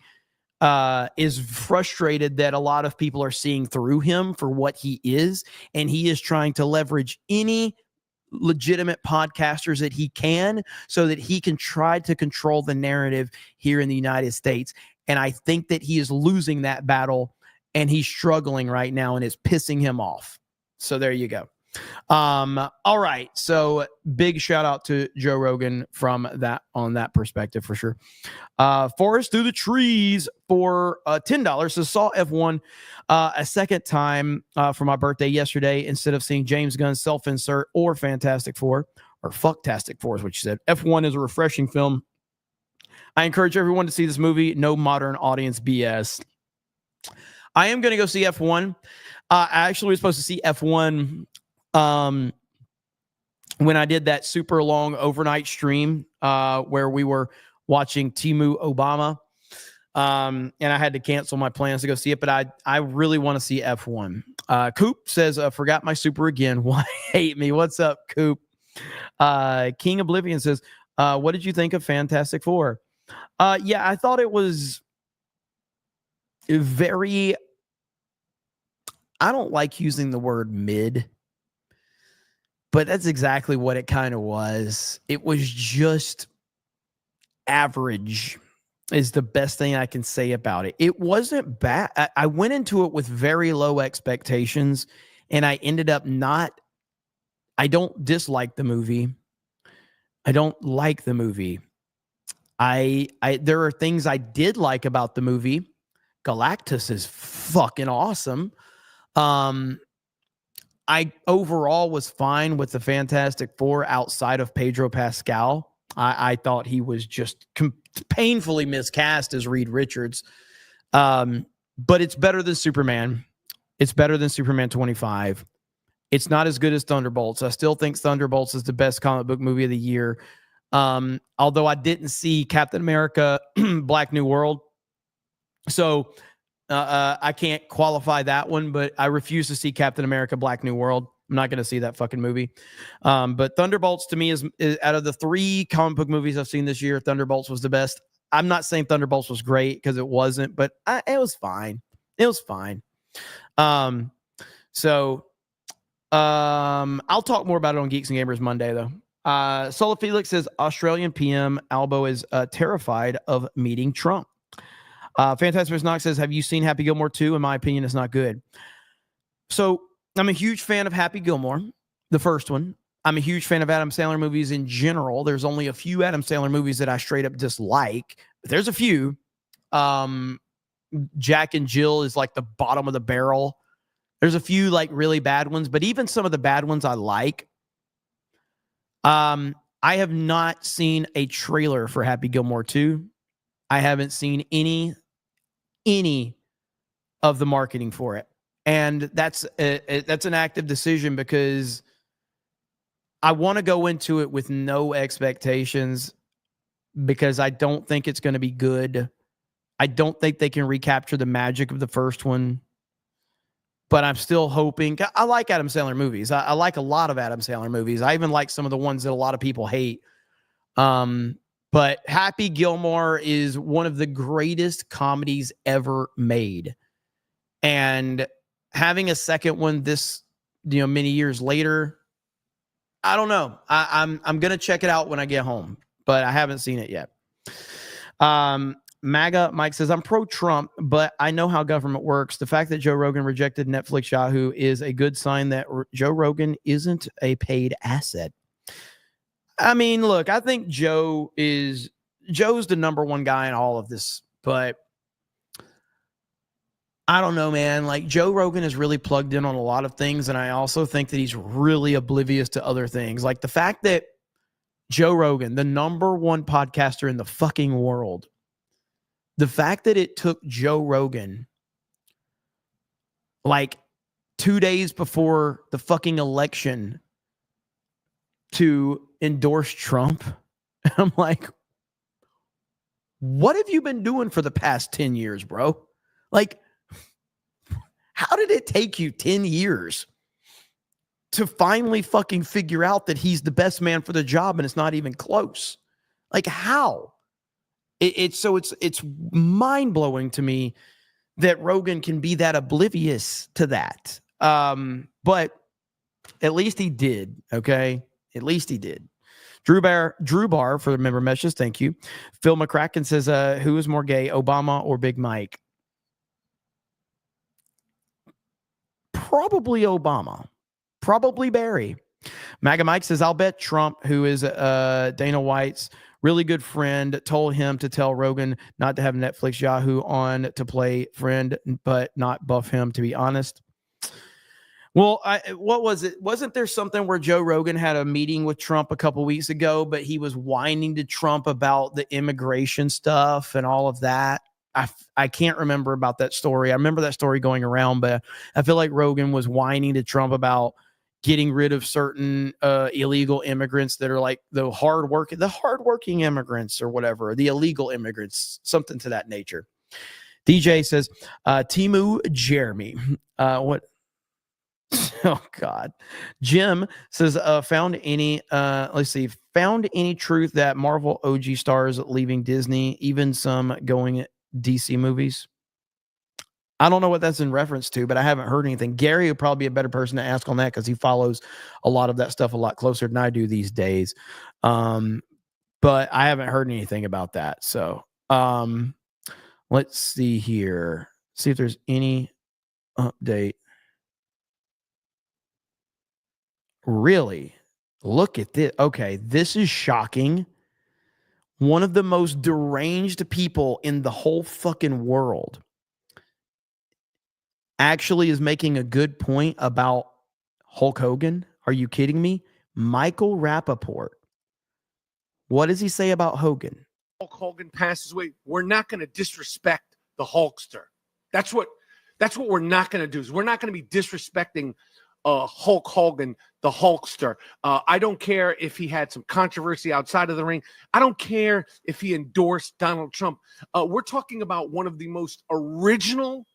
is frustrated that a lot of people are seeing through him for what he is. And he is trying to leverage any legitimate podcasters that he can so that he can try to control the narrative here in the United States. And I think that he is losing that battle, and he's struggling right now, and it's pissing him off. So there you go. All right. So big shout out to Joe Rogan from that, on that perspective for sure. Forest Through the Trees for $10. So saw F1 a second time for my birthday yesterday instead of seeing James Gunn's Self-Insert or Fantastic Four, or Fucktastic Four is what you said. F1 is a refreshing film. I encourage everyone to see this movie. No modern audience BS. I am going to go see F1. I actually was supposed to see F1 when I did that super long overnight stream where we were watching Temu Obama, and I had to cancel my plans to go see it, but I really want to see F1. Coop says, forgot my super again. Why hate me? What's up, Coop? King Oblivion says, what did you think of Fantastic Four? Yeah, I thought it was very, I don't like using the word mid, but that's exactly what it kind of was. It was just average is the best thing I can say about it. It wasn't bad. I went into it with very low expectations, and I ended up I don't dislike the movie. I don't like the movie. There are things I did like about the movie. Galactus is fucking awesome. I overall was fine with the Fantastic Four outside of Pedro Pascal. I thought he was just painfully miscast as Reed Richards. But it's better than Superman. It's better than Superman 25. It's not as good as Thunderbolts. I still think Thunderbolts is the best comic book movie of the year. Although I didn't see Captain America Black New World. So I can't qualify that one, but I refuse to see Captain America Black New World. I'm not going to see that fucking movie. But Thunderbolts to me is out of the 3 comic book movies I've seen this year, Thunderbolts was the best. I'm not saying Thunderbolts was great, because it wasn't, but it was fine. It was fine. I'll talk more about it on Geeks and Gamers Monday, though. Solo Felix says Australian PM Albo is terrified of meeting Trump. Fantastic Knox says, have you seen Happy Gilmore 2? In my opinion, it's not good. So I'm a huge fan of Happy Gilmore, the first one. I'm a huge fan of Adam Sandler movies in general. There's only a few Adam Sandler movies that I straight up dislike, but there's a few. Jack and Jill is like the bottom of the barrel. There's a few like really bad ones, but even some of the bad ones I like. I have not seen a trailer for Happy Gilmore 2. I haven't seen any of the marketing for it. And that's an active decision, because I want to go into it with no expectations, because I don't think it's going to be good. I don't think they can recapture the magic of the first one. but I'm still hoping. I like Adam Sandler movies. I like a lot of Adam Sandler movies. I even like some of the ones that a lot of people hate. But Happy Gilmore is one of the greatest comedies ever made. And having a second one this, many years later, I don't know. I'm going to check it out when I get home, but I haven't seen it yet. MAGA Mike says, I'm pro-Trump, but I know how government works. The fact that Joe Rogan rejected Netflix Yahoo is a good sign that Joe Rogan isn't a paid asset. I mean, look, I think Joe's the number one guy in all of this, but I don't know, man. Like, Joe Rogan is really plugged in on a lot of things, and I also think that he's really oblivious to other things. Like the fact that Joe Rogan, the number one podcaster in the fucking world, the fact that it took Joe Rogan like 2 days before the fucking election to endorse Trump, I'm like, what have you been doing for the past 10 years, bro? Like, how did it take you 10 years to finally fucking figure out that he's the best man for the job and it's not even close? Like, how? It's mind-blowing to me that Rogan can be that oblivious to that. But at least he did, okay? At least he did. Drew Barr for the member messages, thank you. Phil McCracken says, who is more gay, Obama or Big Mike? Probably Obama. Probably Barry. MAGA Mike says, I'll bet Trump, who is Dana White's really good friend, told him to tell Rogan not to have Netflix Yahoo on to play friend, but not buff him, to be honest. Well, what was it? Wasn't there something where Joe Rogan had a meeting with Trump a couple weeks ago, but he was whining to Trump about the immigration stuff and all of that? I can't remember about that story. I remember that story going around, but I feel like Rogan was whining to Trump about getting rid of certain illegal immigrants that are like the hardworking immigrants or whatever, the illegal immigrants, something to that nature. DJ says, Timu Jeremy. What? Oh God. Jim says, found any truth that Marvel OG stars leaving Disney, even some going DC movies? I don't know what that's in reference to, but I haven't heard anything. Gary would probably be a better person to ask on that because he follows a lot of that stuff a lot closer than I do these days. But I haven't heard anything about that. So let's see here. See if there's any update. Really? Look at this. Okay, this is shocking. One of the most deranged people in the whole fucking world actually is making a good point about Hulk Hogan. Are you kidding me? Michael Rappaport. What does he say about Hogan? Hulk Hogan passes away. We're not going to disrespect the Hulkster. That's what we're not going to do. Is we're not going to be disrespecting Hulk Hogan, the Hulkster. I don't care if he had some controversy outside of the ring. I don't care if he endorsed Donald Trump. We're talking about one of the most original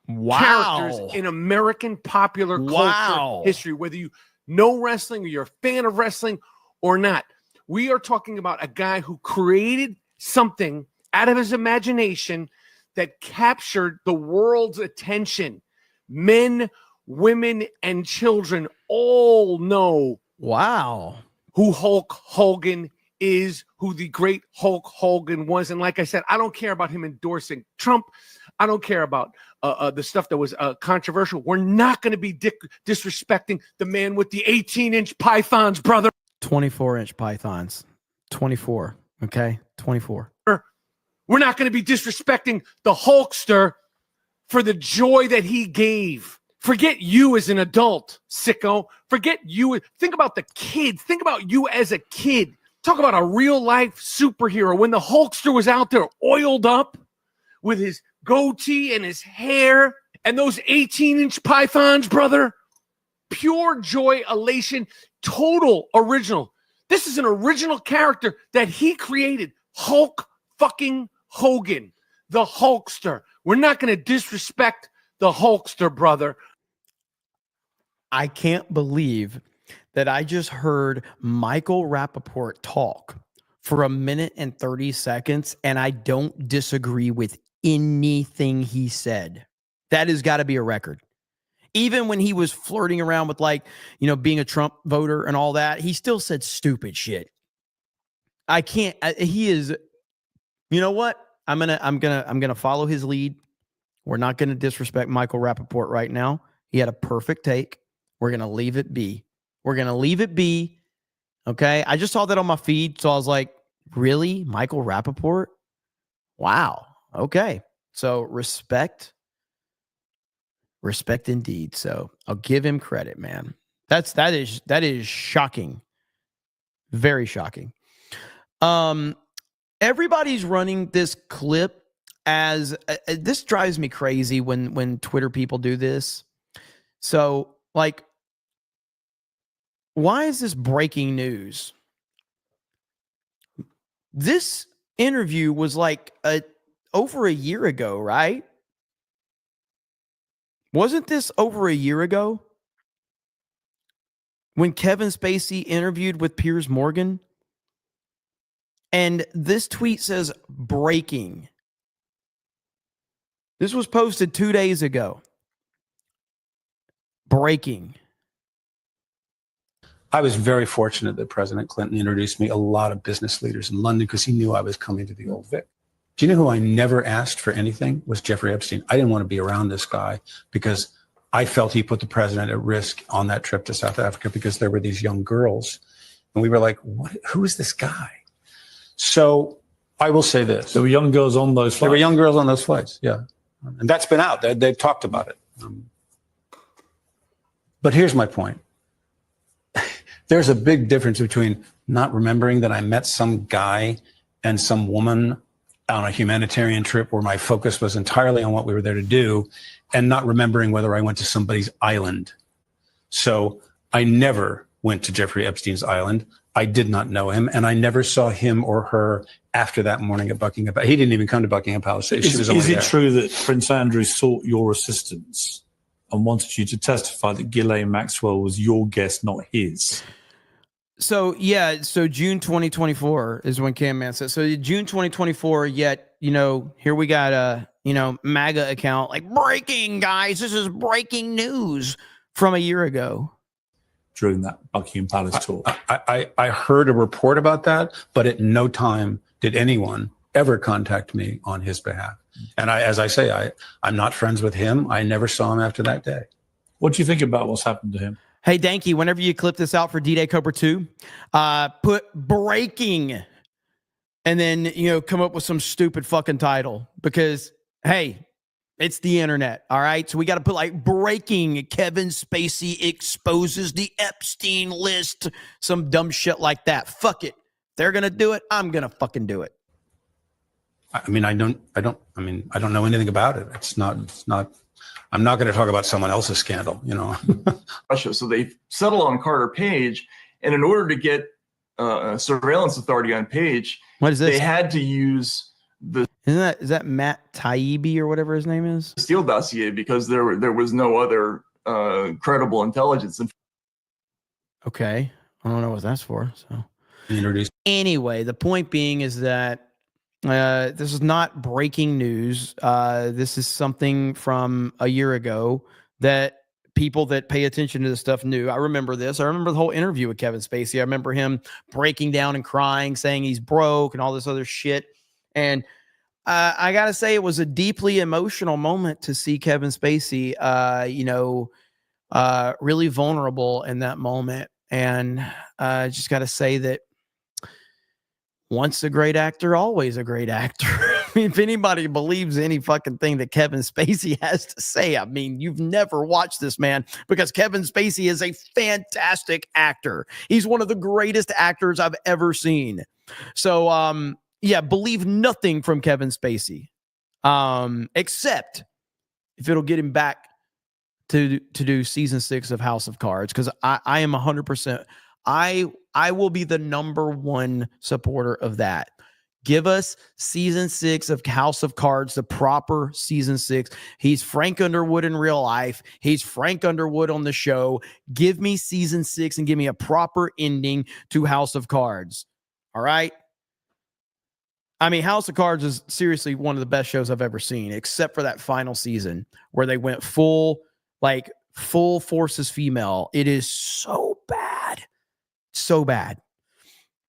characters in American popular culture history, whether you know wrestling or you're a fan of wrestling or not. We are talking about a guy who created something out of his imagination that captured the world's attention. Men, women, and children all know who Hulk Hogan is, who the great Hulk Hogan was. And like I said, I don't care about him endorsing Trump. I don't care about the stuff that was controversial. We're not going to be disrespecting the man with the 18-inch pythons, brother. 24-inch pythons. 24. Okay? 24. We're not going to be disrespecting the Hulkster for the joy that he gave. Forget you as an adult, sicko. Forget you. Think about the kid. Think about you as a kid. Talk about a real-life superhero. When the Hulkster was out there oiled up with his goatee and his hair and those 18-inch pythons, brother. Pure joy, elation, total original. This is an original character that he created. Hulk fucking Hogan, the Hulkster. We're not going to disrespect the Hulkster, brother. I can't believe that I just heard Michael Rappaport talk for 1:30 minutes, and I don't disagree with anything he said. That has got to be a record. Even when he was flirting around with, like, you know, being a Trump voter and all that, he still said stupid shit. I can't. He is. You know what? I'm gonna follow his lead. We're not gonna disrespect Michael Rappaport right now. He had a perfect take. We're gonna leave it be. We're gonna leave it be. Okay. I just saw that on my feed, so I was like, really, Michael Rappaport? Wow. Okay. So respect indeed. So I'll give him credit, man. That is shocking. Very shocking. Everybody's running this clip as this drives me crazy when Twitter people do this. So, like, why is this breaking news? This interview was like over a year ago, right? Wasn't this over a year ago when Kevin Spacey interviewed with Piers Morgan? And this tweet says breaking. This was posted 2 days ago. Breaking. I was very fortunate that President Clinton introduced me a lot of business leaders in London because he knew I was coming to the Old Vic. Do you know who I never asked for anything? Was Jeffrey Epstein. I didn't want to be around this guy because I felt he put the president at risk on that trip to South Africa because there were these young girls. And we were like, what? Who is this guy? So I will say this. There were young girls on those flights. There were young girls on those flights, yeah. And that's been out. They've talked about it. But here's my point. There's a big difference between not remembering that I met some guy and some woman on a humanitarian trip where my focus was entirely on what we were there to do and not remembering whether I went to somebody's island. So I never went to Jeffrey Epstein's island. I did not know him, and I never saw him or her after that morning at Buckingham Palace. He didn't even come to Buckingham Palace. Is it true that Prince Andrew sought your assistance and wanted you to testify that Ghislaine Maxwell was your guest, not his? So, yeah, so June 2024 is when Cam Man said. So June 2024, yet, you know, here we got a, you know, MAGA account like breaking, guys. This is breaking news from a year ago. During that Buckingham Palace tour. I heard a report about that, but at no time did anyone ever contact me on his behalf. And as I say, I'm not friends with him. I never saw him after that day. What do you think about what's happened to him? Hey, Danky, whenever you clip this out for D-Day Cobra 2, put breaking and then, you know, come up with some stupid fucking title because, hey, it's the internet, all right? So we got to put like breaking Kevin Spacey exposes the Epstein list, some dumb shit like that. Fuck it. They're going to do it. I'm going to fucking do it. I mean, I don't know anything about it. It's not, I'm not going to talk about someone else's scandal, you know. Russia. So they settled on Carter Page. And in order to get surveillance authority on Page, what is this? They had to use the is that Matt Taibbi or whatever his name is? Steele dossier because there was no other credible intelligence. Okay. I don't know what that's for. So anyway, the point being is that this is not breaking news. This is something from a year ago that people that pay attention to this stuff knew. I remember this. I remember the whole interview with Kevin Spacey. I remember him breaking down and crying, saying he's broke and all this other shit. And I got to say, it was a deeply emotional moment to see Kevin Spacey, really vulnerable in that moment. And I just got to say that once a great actor, always a great actor. I mean, if anybody believes any fucking thing that Kevin Spacey has to say, I mean, you've never watched this man because Kevin Spacey is a fantastic actor. He's one of the greatest actors I've ever seen. So, yeah, believe nothing from Kevin Spacey, except if it'll get him back to do season 6 of House of Cards, because I am 100%. I will be the #1 supporter of that. Give us season 6 of House of Cards, the proper season 6. He's Frank Underwood in real life. He's Frank Underwood on the show. Give me season 6 and give me a proper ending to House of Cards. All right? I mean, House of Cards is seriously one of the best shows I've ever seen, except for that final season where they went full forces female. It is so bad. So bad.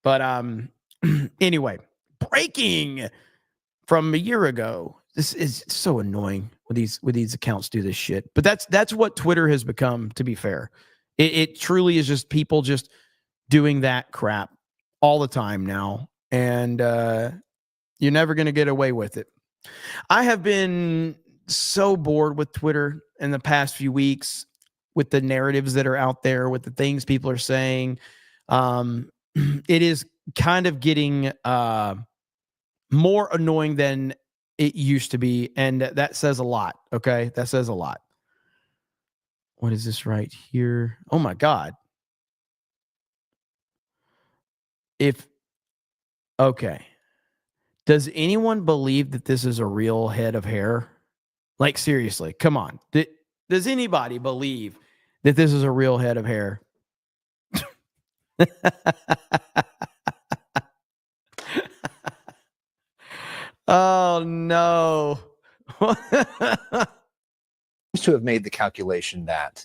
But anyway, breaking from a year ago. This is so annoying when these accounts do this shit. But that's what Twitter has become, to be fair. It truly is just people just doing that crap all the time now. And you're never going to get away with it. I have been so bored with Twitter in the past few weeks, with the narratives that are out there, with the things people are saying. It is kind of getting more annoying than it used to be. And that says a lot. Okay. That says a lot. What is this right here? Oh my God. Okay. Does anyone believe that this is a real head of hair? Like, seriously, come on. Does anybody believe that this is a real head of hair? Oh, no. To have made the calculation that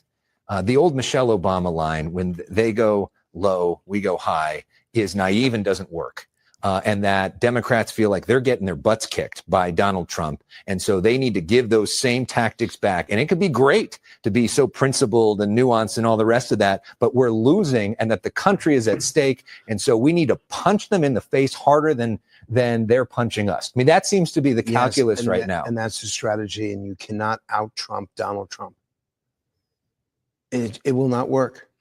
the old Michelle Obama line, when they go low, we go high, is naive and doesn't work. And that Democrats feel like they're getting their butts kicked by Donald Trump. And so they need to give those same tactics back. And it could be great to be so principled and nuanced and all the rest of that, but we're losing and that the country is at stake. And so we need to punch them in the face harder than they're punching us. I mean, that seems to be the calculus right now. And that's the strategy. And you cannot out-Trump Donald Trump. It will not work.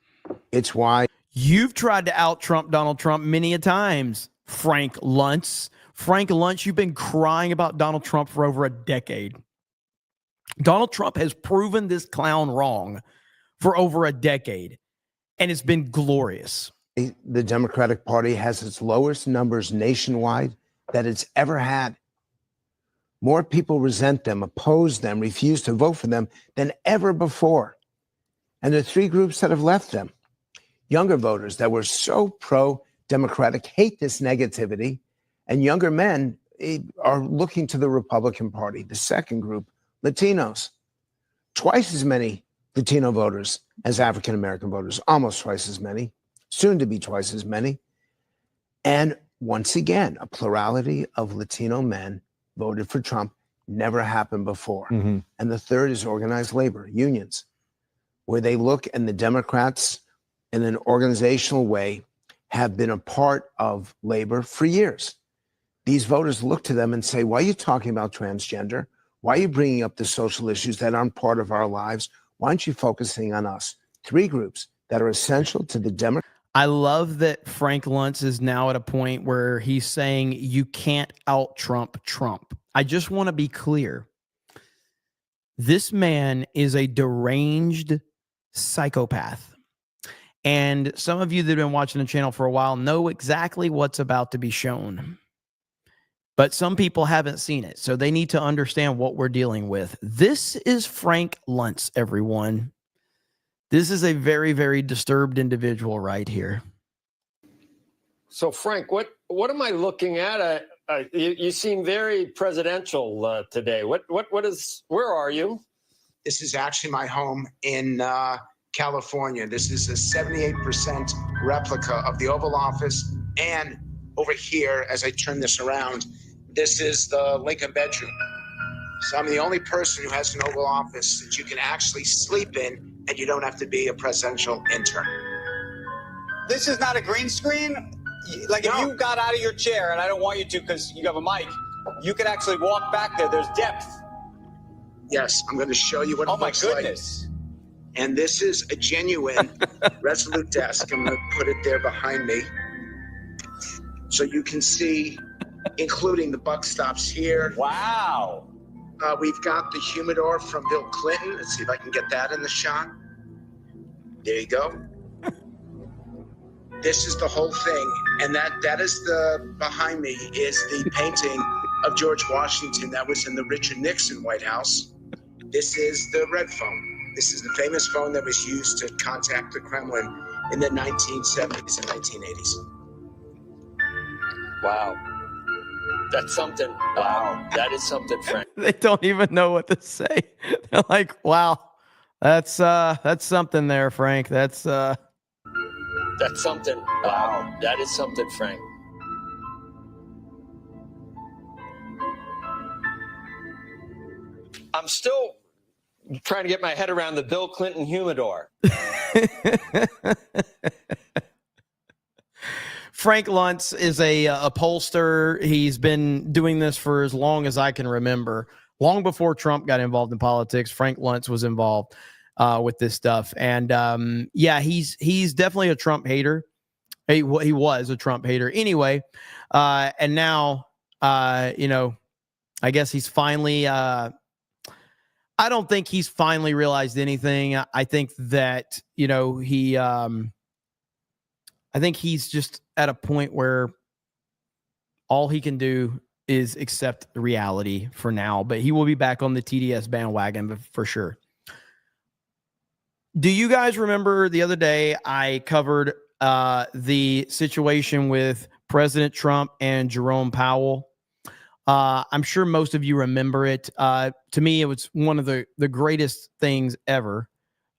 It's why. You've tried to out-Trump Donald Trump many a times. Frank Luntz. Frank Luntz, you've been crying about Donald Trump for over a decade. Donald Trump has proven this clown wrong for over a decade, and it's been glorious. The Democratic Party has its lowest numbers nationwide that it's ever had. More people resent them, oppose them, refuse to vote for them than ever before. And there are 3 groups that have left them. Younger voters that were so pro-Democratic hate this negativity, and younger men are looking to the Republican Party. The second group, Latinos, twice as many Latino voters as African-American voters, almost twice as many, soon to be twice as many. And once again, a plurality of Latino men voted for Trump. Never happened before. And the third is organized labor, unions, where they look, and the Democrats in an organizational way have been a part of labor for years. These voters look to them and say, why are you talking about transgender? Why are you bringing up the social issues that aren't part of our lives? Why aren't you focusing on us? 3 groups that are essential to the Democrats. I love that Frank Luntz is now at a point where he's saying you can't out-Trump Trump. I just want to be clear. This man is a deranged psychopath. And some of you that have been watching the channel for a while know exactly what's about to be shown. But some people haven't seen it, so they need to understand what we're dealing with. This is Frank Luntz, everyone. This is a very, very disturbed individual right here. So, Frank, what am I looking at? You seem very presidential today. Where are you? This is actually my home in California. This is a 78% replica of the Oval Office. And over here, as I turn this around, this is the Lincoln bedroom. So I'm the only person who has an Oval Office that you can actually sleep in, and you don't have to be a presidential intern. This is not a green screen. Like, if you got out of your chair, and I don't want you to because you have a mic, you could actually walk back there. There's depth. Yes, I'm going to show you what it looks like. Oh, my goodness. And this is a genuine Resolute desk. I'm going to put it there behind me so you can see, including the buck stops here. Wow. We've got the humidor from Bill Clinton. Let's see if I can get that in the shot. There you go. This is the whole thing, and that is the behind me is the painting of George Washington that was in the Richard Nixon White House. This is the red phone. This is the famous phone that was used to contact the Kremlin in the 1970s and 1980s. Wow. That's something. Wow. That is something, Frank. They don't even know what to say. They're like, wow, that's something there, Frank. That's something. Wow. That is something, Frank. I'm still trying to get my head around the Bill Clinton humidor. Frank Luntz is a pollster. He's been doing this for as long as I can remember. Long before Trump got involved in politics, Frank Luntz was involved with this stuff. And yeah, he's definitely a Trump hater. He was a Trump hater anyway. And now, you know, I guess he's finally, I don't think he's finally realized anything. I think that, you know, I think he's just at a point where all he can do is accept reality for now, but he will be back on the TDS bandwagon for sure. Do you guys remember the other day I covered the situation with President Trump and Jerome Powell? I'm sure most of you remember it. To me, it was one of the greatest things ever.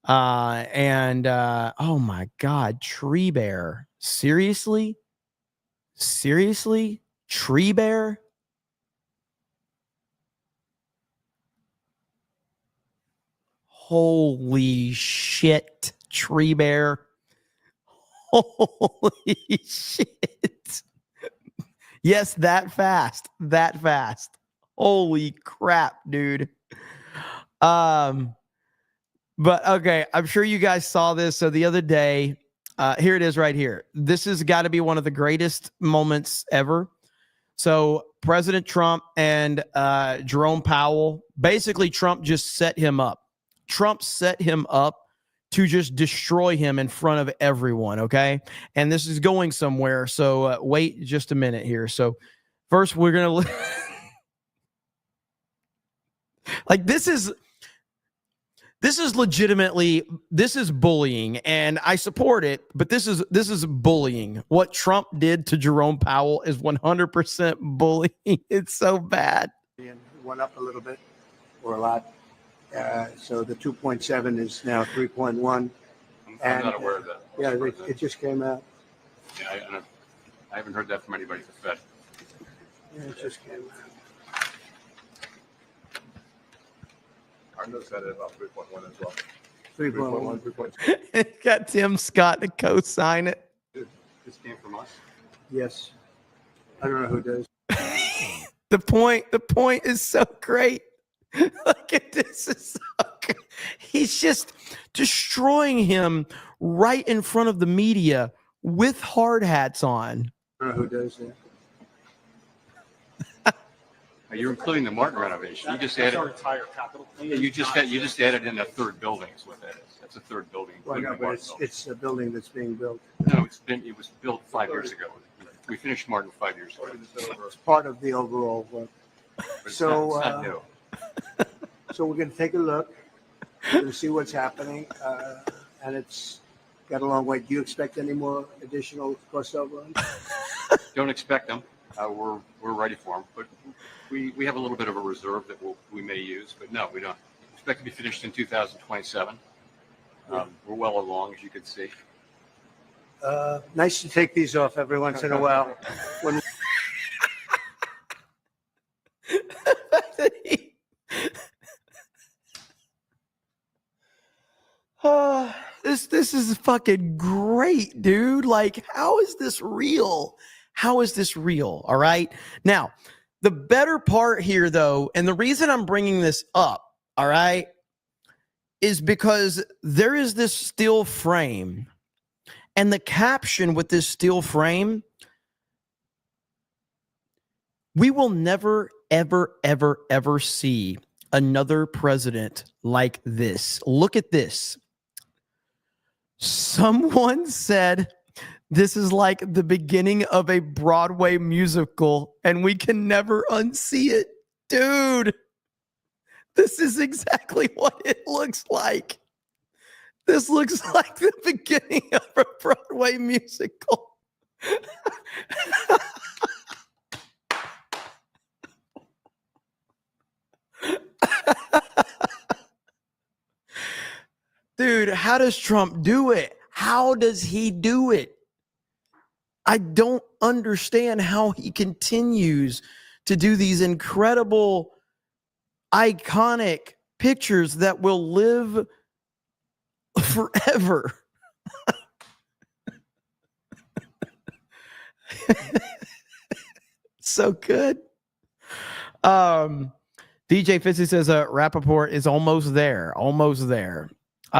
Oh my God, Tree Bear. Seriously? Tree Bear? Holy shit, Tree Bear. Holy shit. Yes, that fast. Holy crap, dude. But okay, I'm sure you guys saw this. So the other day, here it is right here. This has got to be one of the greatest moments ever. So President Trump and Jerome Powell, basically Trump just set him up. Trump set him up to just destroy him in front of everyone, okay? And this is going somewhere. So wait just a minute here. So first we're going to like this is legitimately, this is bullying, and I support it, but this is bullying. What Trump did to Jerome Powell is 100% bullying. It's so bad. Went up a little bit, or a lot. So the 2.7 is now 3.1. I'm not aware of that. Yeah, it just came out. Yeah, I haven't heard that from anybody at the Fed. Yeah, it just came out. I noticed that at about 3.1 as well. 3.1. 3.2. Got Tim Scott to co-sign it. This came from us. Yes. I don't know who does. The point is so great. Look at this. Is so good. He's just destroying him right in front of the media with hard hats on. I don't know who does that. You're including the Martin renovation. You just added. Yeah, you just added in a third building. Is what that is. That's a third building. Well, no, but it's a building that's being built. No, it was built 5 years ago. We finished Martin 5 years ago. It's part of the overall work. But So, it's not new. So we're going to take a look. We're going to see what's happening, and it's got a long way. Do you expect any more additional cost overruns? Don't expect them. We're ready for them, but we have a little bit of a reserve that we may use. But no, we don't expect to be finished in 2027. We're well along, as you can see. Nice to take these off every once in a while. When This is fucking great, dude. Like, how is this real? How is this real? All right. Now, the better part here, though, and the reason I'm bringing this up, all right, is because there is this steel frame, and the caption with this steel frame, we will never, ever, ever, ever see another president like this. Look at this. Someone said This is like the beginning of a Broadway musical, and we can never unsee it. Dude, this is exactly what it looks like. This looks like the beginning of a Broadway musical. Dude, how does Trump do it? How does he do it? I don't understand how he continues to do these incredible, iconic pictures that will live forever. So good. DJ Fitzy says Rappaport is almost there. Almost there. B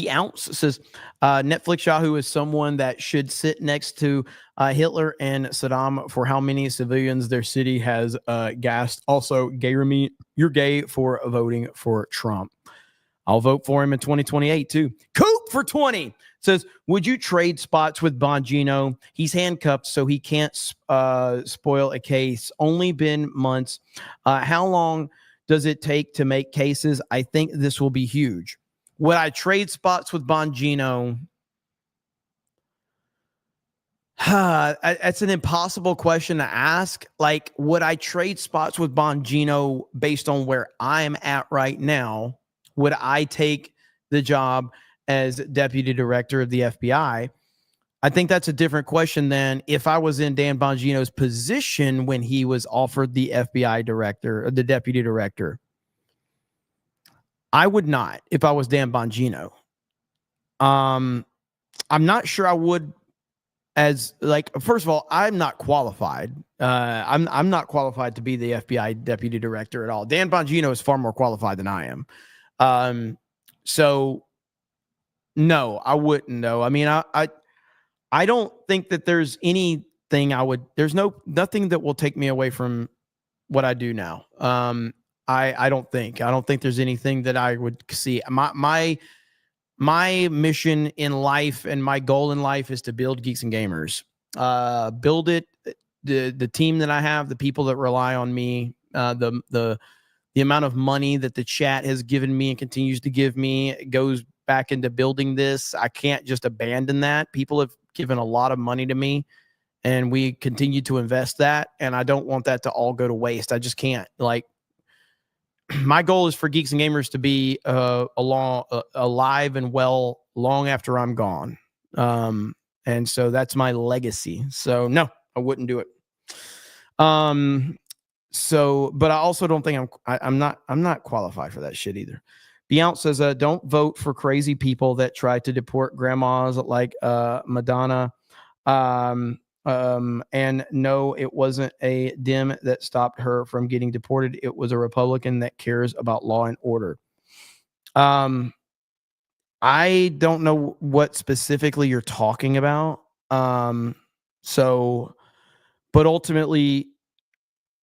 Ounce says Netflix Yahoo is someone that should sit next to Hitler and Saddam for how many civilians their city has gassed. Also, gay Remy, you're gay for voting for Trump. I'll vote for him in 2028 too. Coop for 20 says, would you trade spots with Bongino? He's handcuffed, so he can't spoil a case. Only been months. How long does it take to make cases? I think this will be huge. Would I trade spots with Bongino? That's an impossible question to ask. Like, would I trade spots with Bongino based on where I'm at right now? Would I take the job as deputy director of the FBI? I think that's a different question than if I was in Dan Bongino's position when he was offered the FBI director, or the deputy director. I would not if I was Dan Bongino. I'm not sure I would. As like, first of all, I'm not qualified. I'm not qualified to be the FBI deputy director at all. Dan Bongino is far more qualified than I am. So no, I wouldn't know. I mean, I don't think that there's anything there's nothing that will take me away from what I do now. I don't think there's anything that I would see. My mission in life and my goal in life is to build Geeks and Gamers, build it. The team that I have, the people that rely on me, the amount of money that the chat has given me and continues to give me goes back into building this. I can't just abandon that. People have given a lot of money to me, and we continue to invest that. And I don't want that to all go to waste. I just can't. Like, my goal is for Geeks and Gamers to be alive and well long after I'm gone. And so that's my legacy. So no, I wouldn't do it. So, but I also don't think I'm not qualified for that shit either. Beyonce says, don't vote for crazy people that try to deport grandmas like Madonna. And no, it wasn't a Dem that stopped her from getting deported. It was a Republican that cares about law and order. I don't know what specifically you're talking about. So, but ultimately,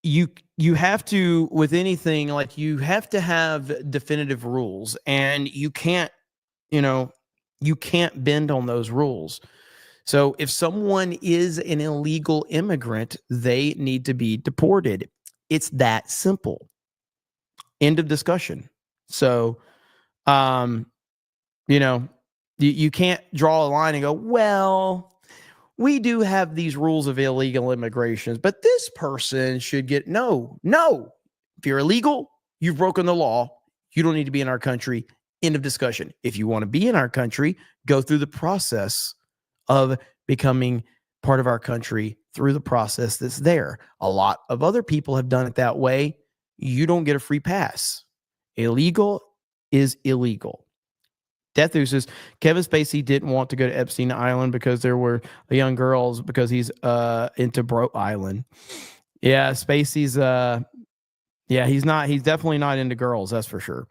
you have to, with anything, like, you have to have definitive rules, and you can't bend on those rules. So if someone is an illegal immigrant, they need to be deported. It's that simple. End of discussion. So, you can't draw a line and go, well, we do have these rules of illegal immigration, but this person should get no. If you're illegal, you've broken the law. You don't need to be in our country. End of discussion. If you want to be in our country, go through the process of becoming part of our country through the process that's there. A lot of other people have done it that way. You don't get a free pass. Illegal is illegal. Deathu says Kevin Spacey didn't want to go to Epstein Island because there were young girls, because he's into Bro Island. Yeah, Spacey's he's definitely not into girls, that's for sure.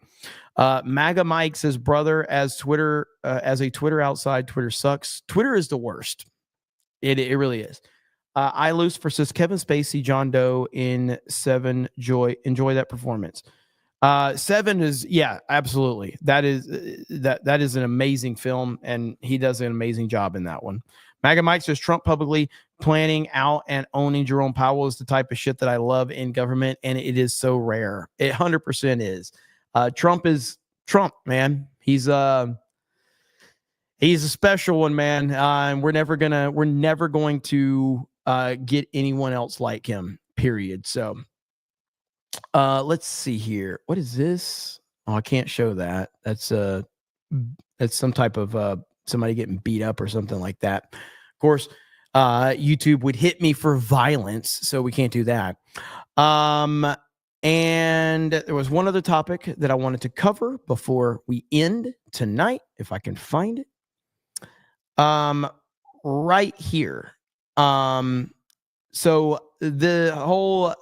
MAGA Mike says, brother, as a Twitter outside, Twitter sucks. Twitter is the worst. It really is. I Lucifer says Kevin Spacey, John Doe in 7 Joy. Enjoy that performance. Seven is, yeah, absolutely. That is an amazing film, and he does an amazing job in that one. MAGA Mike says Trump publicly planning out and owning Jerome Powell is the type of shit that I love in government, and it is so rare. It 100% is. Trump is Trump, man. He's a special one, man. And we're never going to get anyone else like him. Period. So. Let's see here. What is this? Oh, I can't show that. That's some type of somebody getting beat up or something like that. Of course, YouTube would hit me for violence, so we can't do that. And there was one other topic that I wanted to cover before we end tonight, if I can find it. Right here. So the whole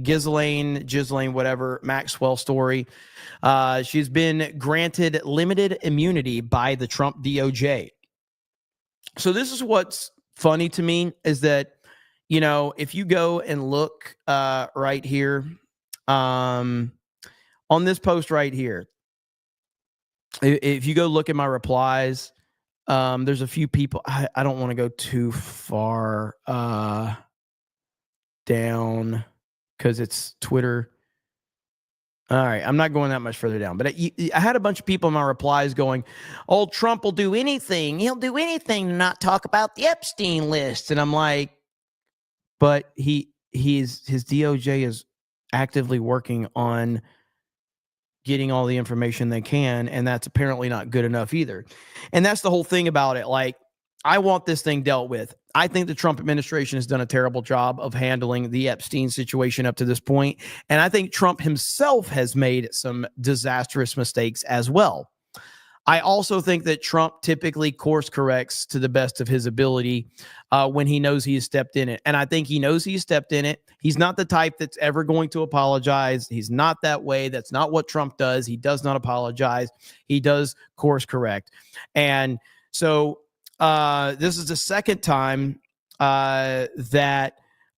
Ghislaine, whatever, Maxwell story, she's been granted limited immunity by the Trump DOJ. So this is what's funny to me is that, you know, if you go and look right here on this post right here, if you go look at my replies, there's a few people. I don't want to go too far down because it's Twitter. All right, I'm not going that much further down, but I had a bunch of people in my replies going, "Oh, Trump will do anything. He'll do anything to not talk about the Epstein list." And I'm like, but his DOJ is actively working on getting all the information they can, and that's apparently not good enough either. And that's the whole thing about it. Like, I want this thing dealt with. I think the Trump administration has done a terrible job of handling the Epstein situation up to this point. And I think Trump himself has made some disastrous mistakes as well. I also think that Trump typically course corrects to the best of his ability when he knows he has stepped in it. And I think he knows he has stepped in it. He's not the type that's ever going to apologize. He's not that way. That's not what Trump does. He does not apologize. He does course correct. And so this is the second time that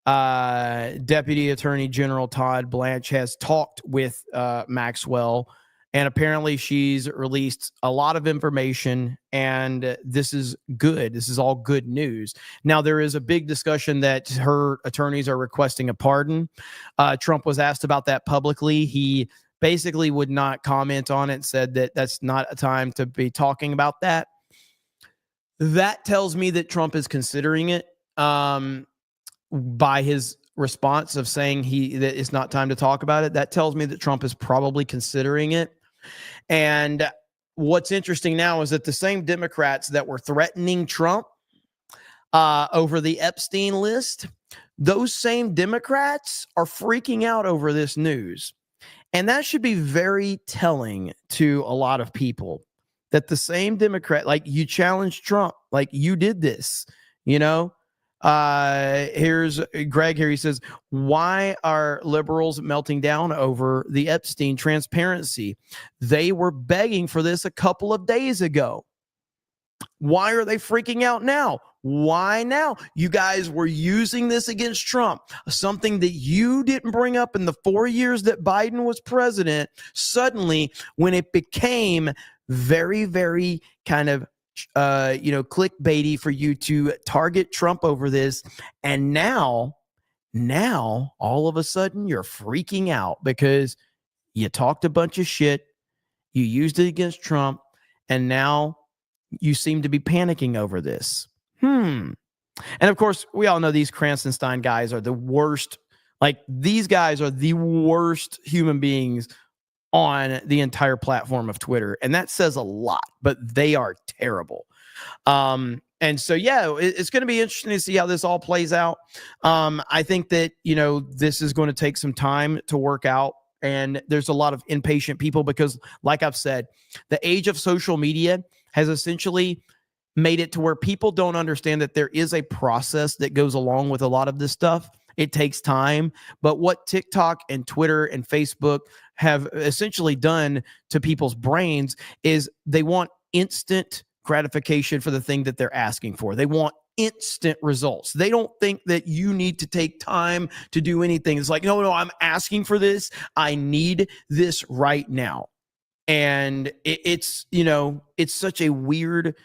Deputy Attorney General Todd Blanche has talked with Maxwell. And apparently she's released a lot of information, and this is good. This is all good news. Now, there is a big discussion that her attorneys are requesting a pardon. Trump was asked about that publicly. He basically would not comment on it, said that that's not a time to be talking about that. That tells me that Trump is considering it by his response of saying that it's not time to talk about it. That tells me that Trump is probably considering it. And what's interesting now is that the same Democrats that were threatening Trump over the Epstein list, those same Democrats are freaking out over this news. And that should be very telling to a lot of people that the same Democrat, like, you challenged Trump, like, you did this, you know. Here's Greg here. He says, why are liberals melting down over the Epstein transparency? They were begging for this a couple of days ago. Why are they freaking out now? Why now? You guys were using this against Trump, something that you didn't bring up in the 4 years that Biden was president. Suddenly, when it became very, very kind of clickbaity for you to target Trump over this. And now all of a sudden you're freaking out because you talked a bunch of shit. You used it against Trump. And now you seem to be panicking over this. And of course, we all know these Krankenstein guys are the worst. Like, these guys are the worst human beings on the entire platform of Twitter. And that says a lot, but they are terrible. And so, yeah, it's going to be interesting to see how this all plays out. I think that, this is going to take some time to work out. And there's a lot of impatient people because, like I've said, the age of social media has essentially made it to where people don't understand that there is a process that goes along with a lot of this stuff. It takes time. But what TikTok and Twitter and Facebook have essentially done to people's brains is they want instant gratification for the thing that they're asking for. They want instant results. They don't think that you need to take time to do anything. It's like, no, I'm asking for this. I need this right now. And it's such a weird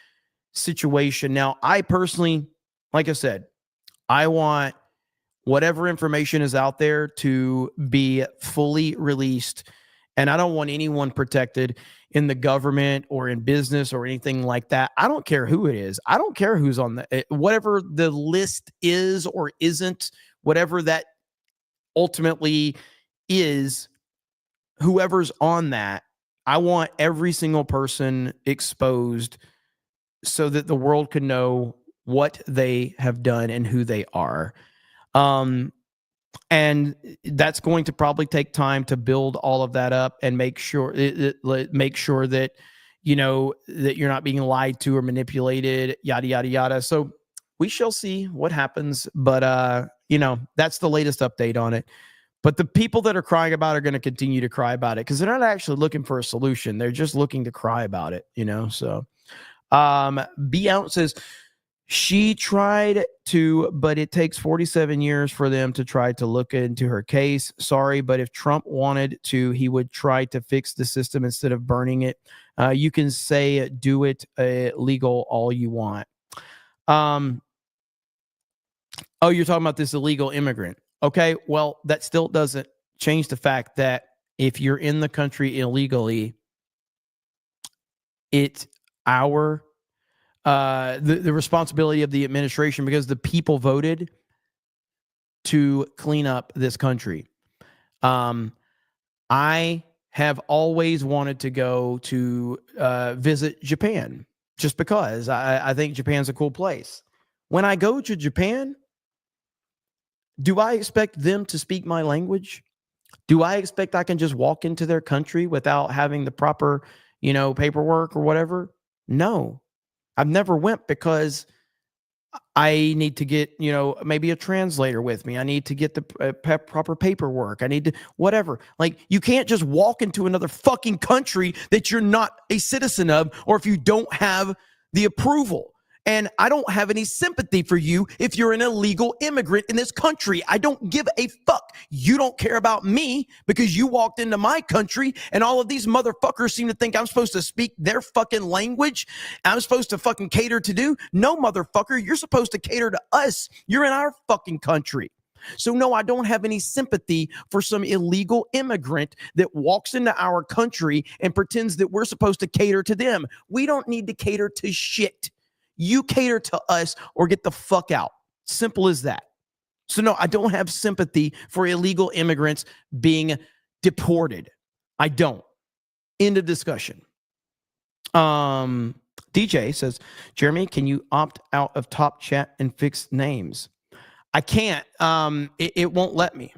situation. Now, I personally, like I said, I want whatever information is out there to be fully released. And I don't want anyone protected in the government or in business or anything like that. I don't care who it is. I don't care who's on whatever the list is or isn't, whatever that ultimately is, whoever's on that. I want every single person exposed so that the world can know what they have done and who they are. And that's going to probably take time to build all of that up and make sure that, that you're not being lied to or manipulated, yada, yada, yada. So we shall see what happens. But, that's the latest update on it. But the people that are crying about it are going to continue to cry about it because they're not actually looking for a solution. They're just looking to cry about it, So B Out says she tried to, but it takes 47 years for them to try to look into her case. Sorry, but if Trump wanted to, he would try to fix the system instead of burning it. You can say do it legal all you want. Oh, you're talking about this illegal immigrant. Okay, well, that still doesn't change the fact that if you're in the country illegally, it's our the responsibility of the administration because the people voted to clean up this country. I have always wanted to go to visit Japan just because I think Japan's a cool place. When I go to Japan, do I expect them to speak my language? Do I expect I can just walk into their country without having the proper, paperwork or whatever? No, I've never went because I need to get, maybe a translator with me. I need to get the proper paperwork. I need to whatever. Like, you can't just walk into another fucking country that you're not a citizen of, or if you don't have the approval. And I don't have any sympathy for you if you're an illegal immigrant in this country. I don't give a fuck. You don't care about me because you walked into my country and all of these motherfuckers seem to think I'm supposed to speak their fucking language. I'm supposed to fucking cater to do. No, motherfucker, you're supposed to cater to us. You're in our fucking country. So no, I don't have any sympathy for some illegal immigrant that walks into our country and pretends that we're supposed to cater to them. We don't need to cater to shit. You cater to us or get the fuck out. Simple as that. So no, I don't have sympathy for illegal immigrants being deported. I don't. End of discussion. DJ says, Jeremy, can you opt out of Top Chat and fix names? I can't. It won't let me.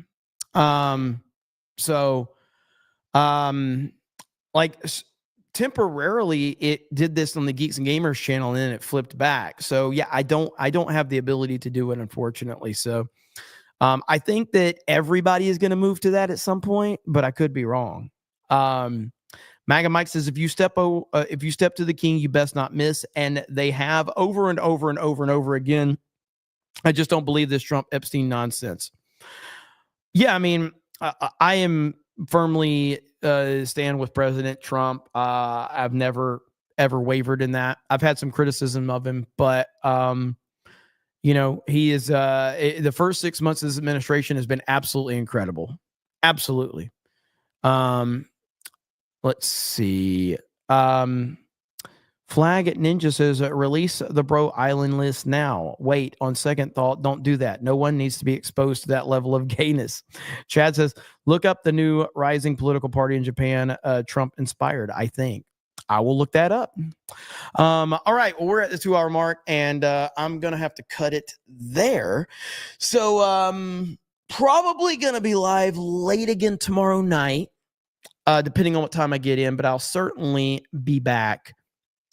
Temporarily it did this on the Geeks and Gamers channel and then it flipped back. So yeah, I don't have the ability to do it, unfortunately. So I think that everybody is going to move to that at some point, but I could be wrong. Maga Mike says, if you step to the king, you best not miss. And they have over and over and over and over again. I just don't believe this Trump Epstein nonsense. Yeah, I mean, I am firmly stand with President Trump. I've never ever wavered in that. I've had some criticism of him, but he is the first 6 months of his administration has been absolutely incredible. Absolutely. Let's see. Flag at Ninja says, release the Bro Island list now. Wait, on second thought, don't do that. No one needs to be exposed to that level of gayness. Chad says, look up the new rising political party in Japan, Trump inspired, I think. I will look that up. All right, well, we're at the 2-hour mark, and I'm going to have to cut it there. So probably going to be live late again tomorrow night, depending on what time I get in, but I'll certainly be back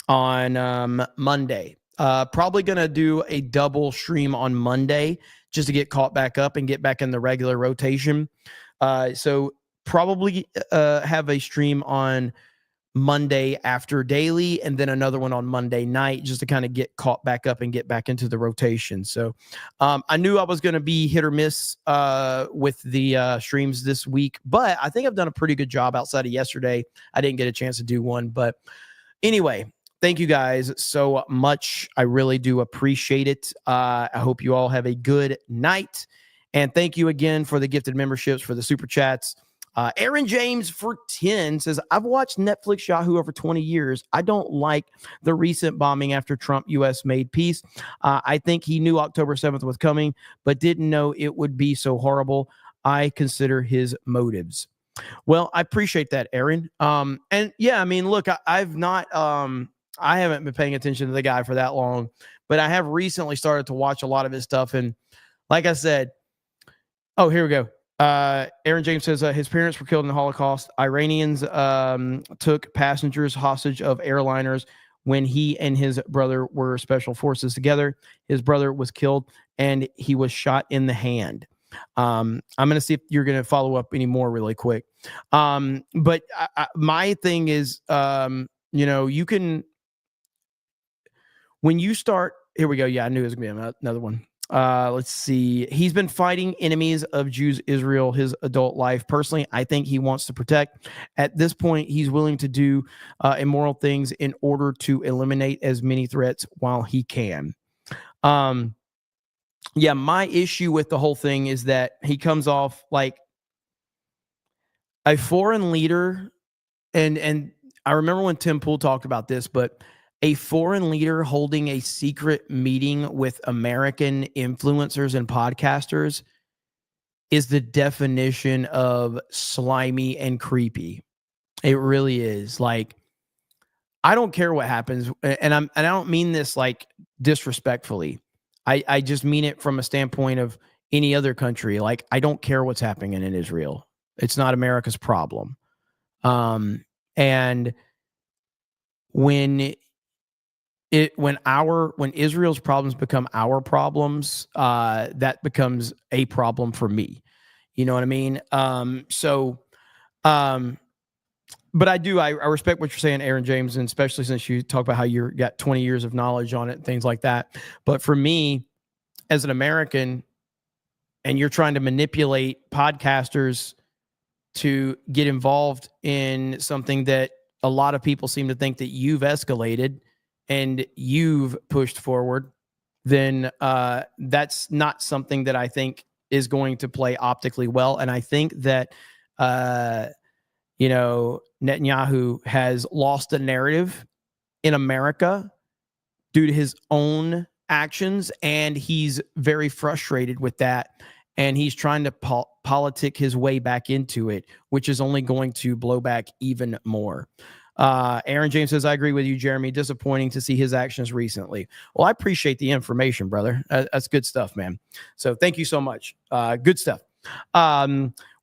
on Monday. Probably going to do a double stream on Monday just to get caught back up and get back in the regular rotation. So probably have a stream on Monday after daily, and then another one on Monday night, just to kind of get caught back up and get back into the rotation. So I knew I was going to be hit or miss with the streams this week, but I think I've done a pretty good job outside of yesterday. I didn't get a chance to do one, but anyway, thank you guys so much. I really do appreciate it. I hope you all have a good night, and thank you again for the gifted memberships, for the super chats. Aaron James for 10 says, I've watched Netflix Yahoo over 20 years. I don't like the recent bombing after Trump U.S. made peace. I think he knew October 7th was coming, but didn't know it would be so horrible. I consider his motives. Well, I appreciate that, Aaron. And yeah, I mean, look, I've not, I haven't been paying attention to the guy for that long, but I have recently started to watch a lot of his stuff. And like I said, oh, here we go. Aaron James says his parents were killed in the Holocaust. Iranians took passengers hostage of airliners when he and his brother were special forces together. His brother was killed and he was shot in the hand. I'm going to see if you're going to follow up any more really quick. But my thing is, you know, you can, when you start, here we go. Yeah, I knew it was going to be another one. Let's see. He's been fighting enemies of Jews, Israel, his adult life. Personally, I think he wants to protect. At this point, he's willing to do immoral things in order to eliminate as many threats while he can. Yeah, my issue with the whole thing is that he comes off like a foreign leader. And I remember when Tim Pool talked about this, but a foreign leader holding a secret meeting with American influencers and podcasters is the definition of slimy and creepy. It really is. Like, I don't care what happens. And I don't mean this like disrespectfully. I just mean it from a standpoint of any other country. Like, I don't care what's happening in Israel. It's not America's problem. And when Israel's problems become our problems, that becomes a problem for me. You know what I mean? But I respect what you're saying, Aaron James, and especially since you talk about how you got 20 years of knowledge on it and things like that. But for me, as an American, and you're trying to manipulate podcasters to get involved in something that a lot of people seem to think that you've escalated and you've pushed forward, then that's not something that I think is going to play optically well. And I think that, you know, Netanyahu has lost a narrative in America due to his own actions, and he's very frustrated with that. And he's trying to politic his way back into it, which is only going to blow back even more. Aaron James says, I agree with you, Jeremy. Disappointing to see his actions recently. Well, I appreciate the information, brother. That's good stuff, man. So thank you so much. Good stuff.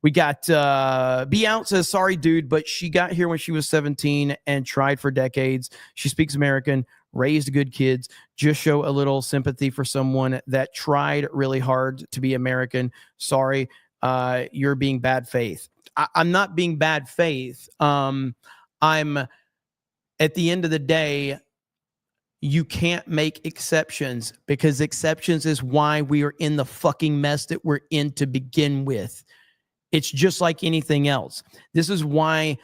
We got B Out says, sorry, dude, but she got here when she was 17 and tried for decades. She speaks American, raised good kids. Just show a little sympathy for someone that tried really hard to be American. Sorry, you're being bad faith. I'm not being bad faith. I'm at the end of the day, you can't make exceptions, because exceptions is why we are in the fucking mess that we're in to begin with. It's just like anything else. This is why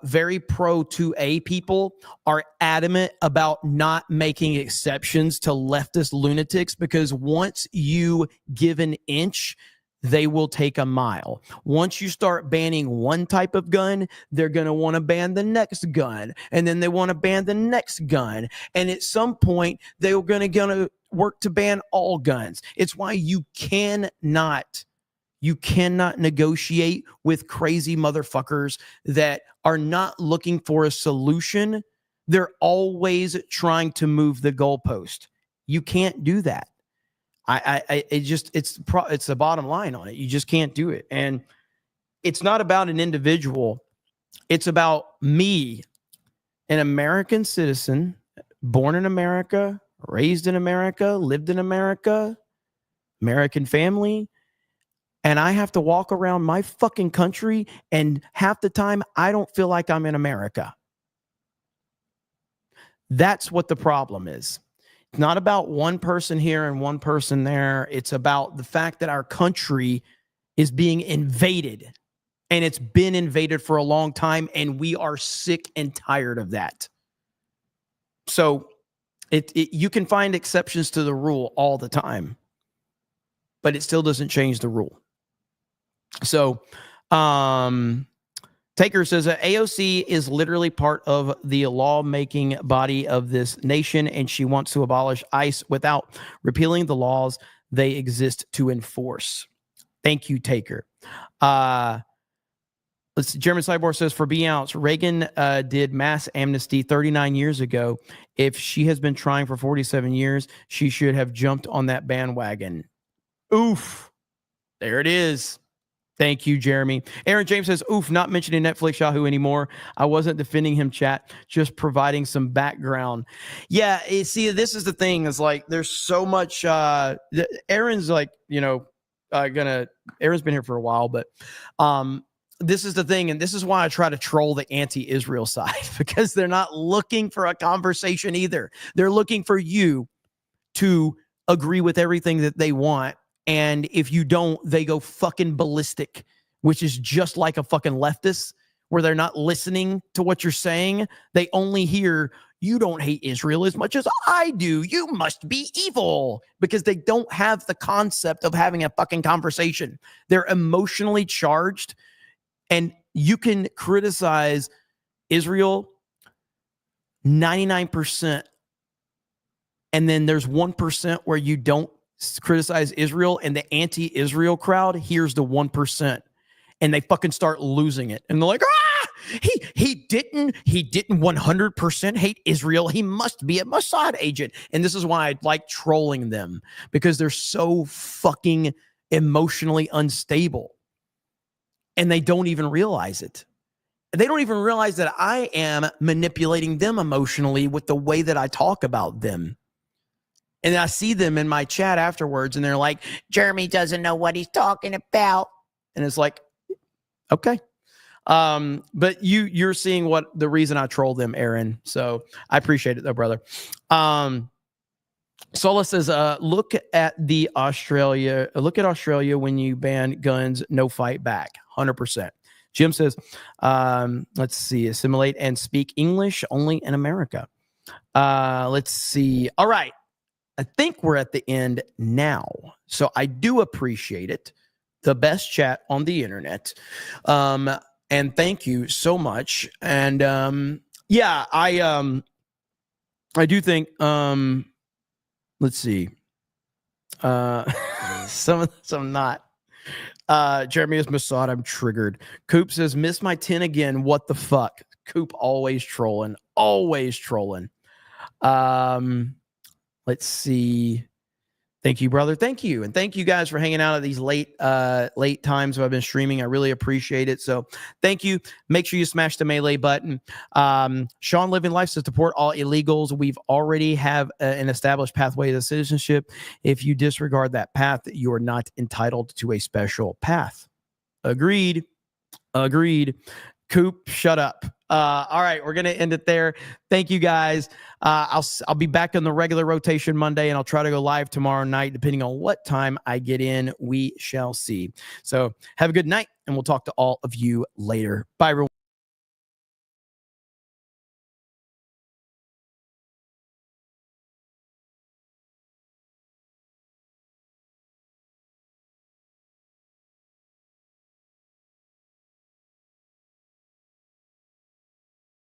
very pro 2A people are adamant about not making exceptions to leftist lunatics, because once you give an inch, they will take a mile. Once you start banning one type of gun, they're going to want to ban the next gun. And then they want to ban the next gun. And at some point, they're going to work to ban all guns. It's why you cannot negotiate with crazy motherfuckers that are not looking for a solution. They're always trying to move the goalpost. You can't do that. It's the bottom line on it. You just can't do it. And it's not about an individual. It's about me, an American citizen, born in America, raised in America, lived in America, American family. And I have to walk around my fucking country, and half the time I don't feel like I'm in America. That's what the problem is. It's not about one person here and one person there. It's about the fact that our country is being invaded, and it's been invaded for a long time, and we are sick and tired of that. So you can find exceptions to the rule all the time, but it still doesn't change the rule. So Taker says AOC is literally part of the lawmaking body of this nation, and she wants to abolish ICE without repealing the laws they exist to enforce. Thank you, Taker. Let's see. German Cyborg says, for being out, Reagan did mass amnesty 39 years ago. If she has been trying for 47 years, she should have jumped on that bandwagon. Oof. There it is. Thank you, Jeremy. Aaron James says, oof, not mentioning Netflix Yahoo anymore. I wasn't defending him, chat, just providing some background. Yeah, see, this is the thing. Is like, there's so much. Aaron's like, Aaron's been here for a while, but this is the thing. And this is why I try to troll the anti-Israel side, because they're not looking for a conversation either. They're looking for you to agree with everything that they want. And if you don't, they go fucking ballistic, which is just like a fucking leftist, where they're not listening to what you're saying. They only hear, you don't hate Israel as much as I do. You must be evil, because they don't have the concept of having a fucking conversation. They're emotionally charged, and you can criticize Israel 99%. And then there's 1% where you don't criticize Israel, and the anti-Israel crowd hears the 1%, and they fucking start losing it. And they're like, he didn't 100% hate Israel. He must be a Mossad agent. And this is why I like trolling them, because they're so fucking emotionally unstable, and they don't even realize it. They don't even realize that I am manipulating them emotionally with the way that I talk about them. And I see them in my chat afterwards, and they're like, Jeremy doesn't know what he's talking about. And it's like, okay. But you're seeing what the reason I troll them, Aaron. So I appreciate it though, brother. Sola says, look at Australia when you ban guns, no fight back. 100%. Jim says, let's see, assimilate and speak English only in America. Let's see. All right. I think we're at the end now. So I do appreciate it. The best chat on the internet. And thank you so much. And yeah, I do think let's see. Some not. Jeremy is Mossad. I'm triggered. Coop says, miss my 10 again. What the fuck? Coop always trolling. Always trolling. Let's see. Thank you, brother. Thank you. And thank you guys for hanging out at these late times I've been streaming. I really appreciate it. So thank you. Make sure you smash the melee button. Sean Living Life says, support all illegals. We've already have an established pathway to citizenship. If you disregard that path, you are not entitled to a special path. Agreed. Coop, shut up. All right, we're going to end it there. Thank you, guys. I'll be back on the regular rotation Monday, and I'll try to go live tomorrow night, depending on what time I get in. We shall see. So have a good night, and we'll talk to all of you later. Bye, everyone.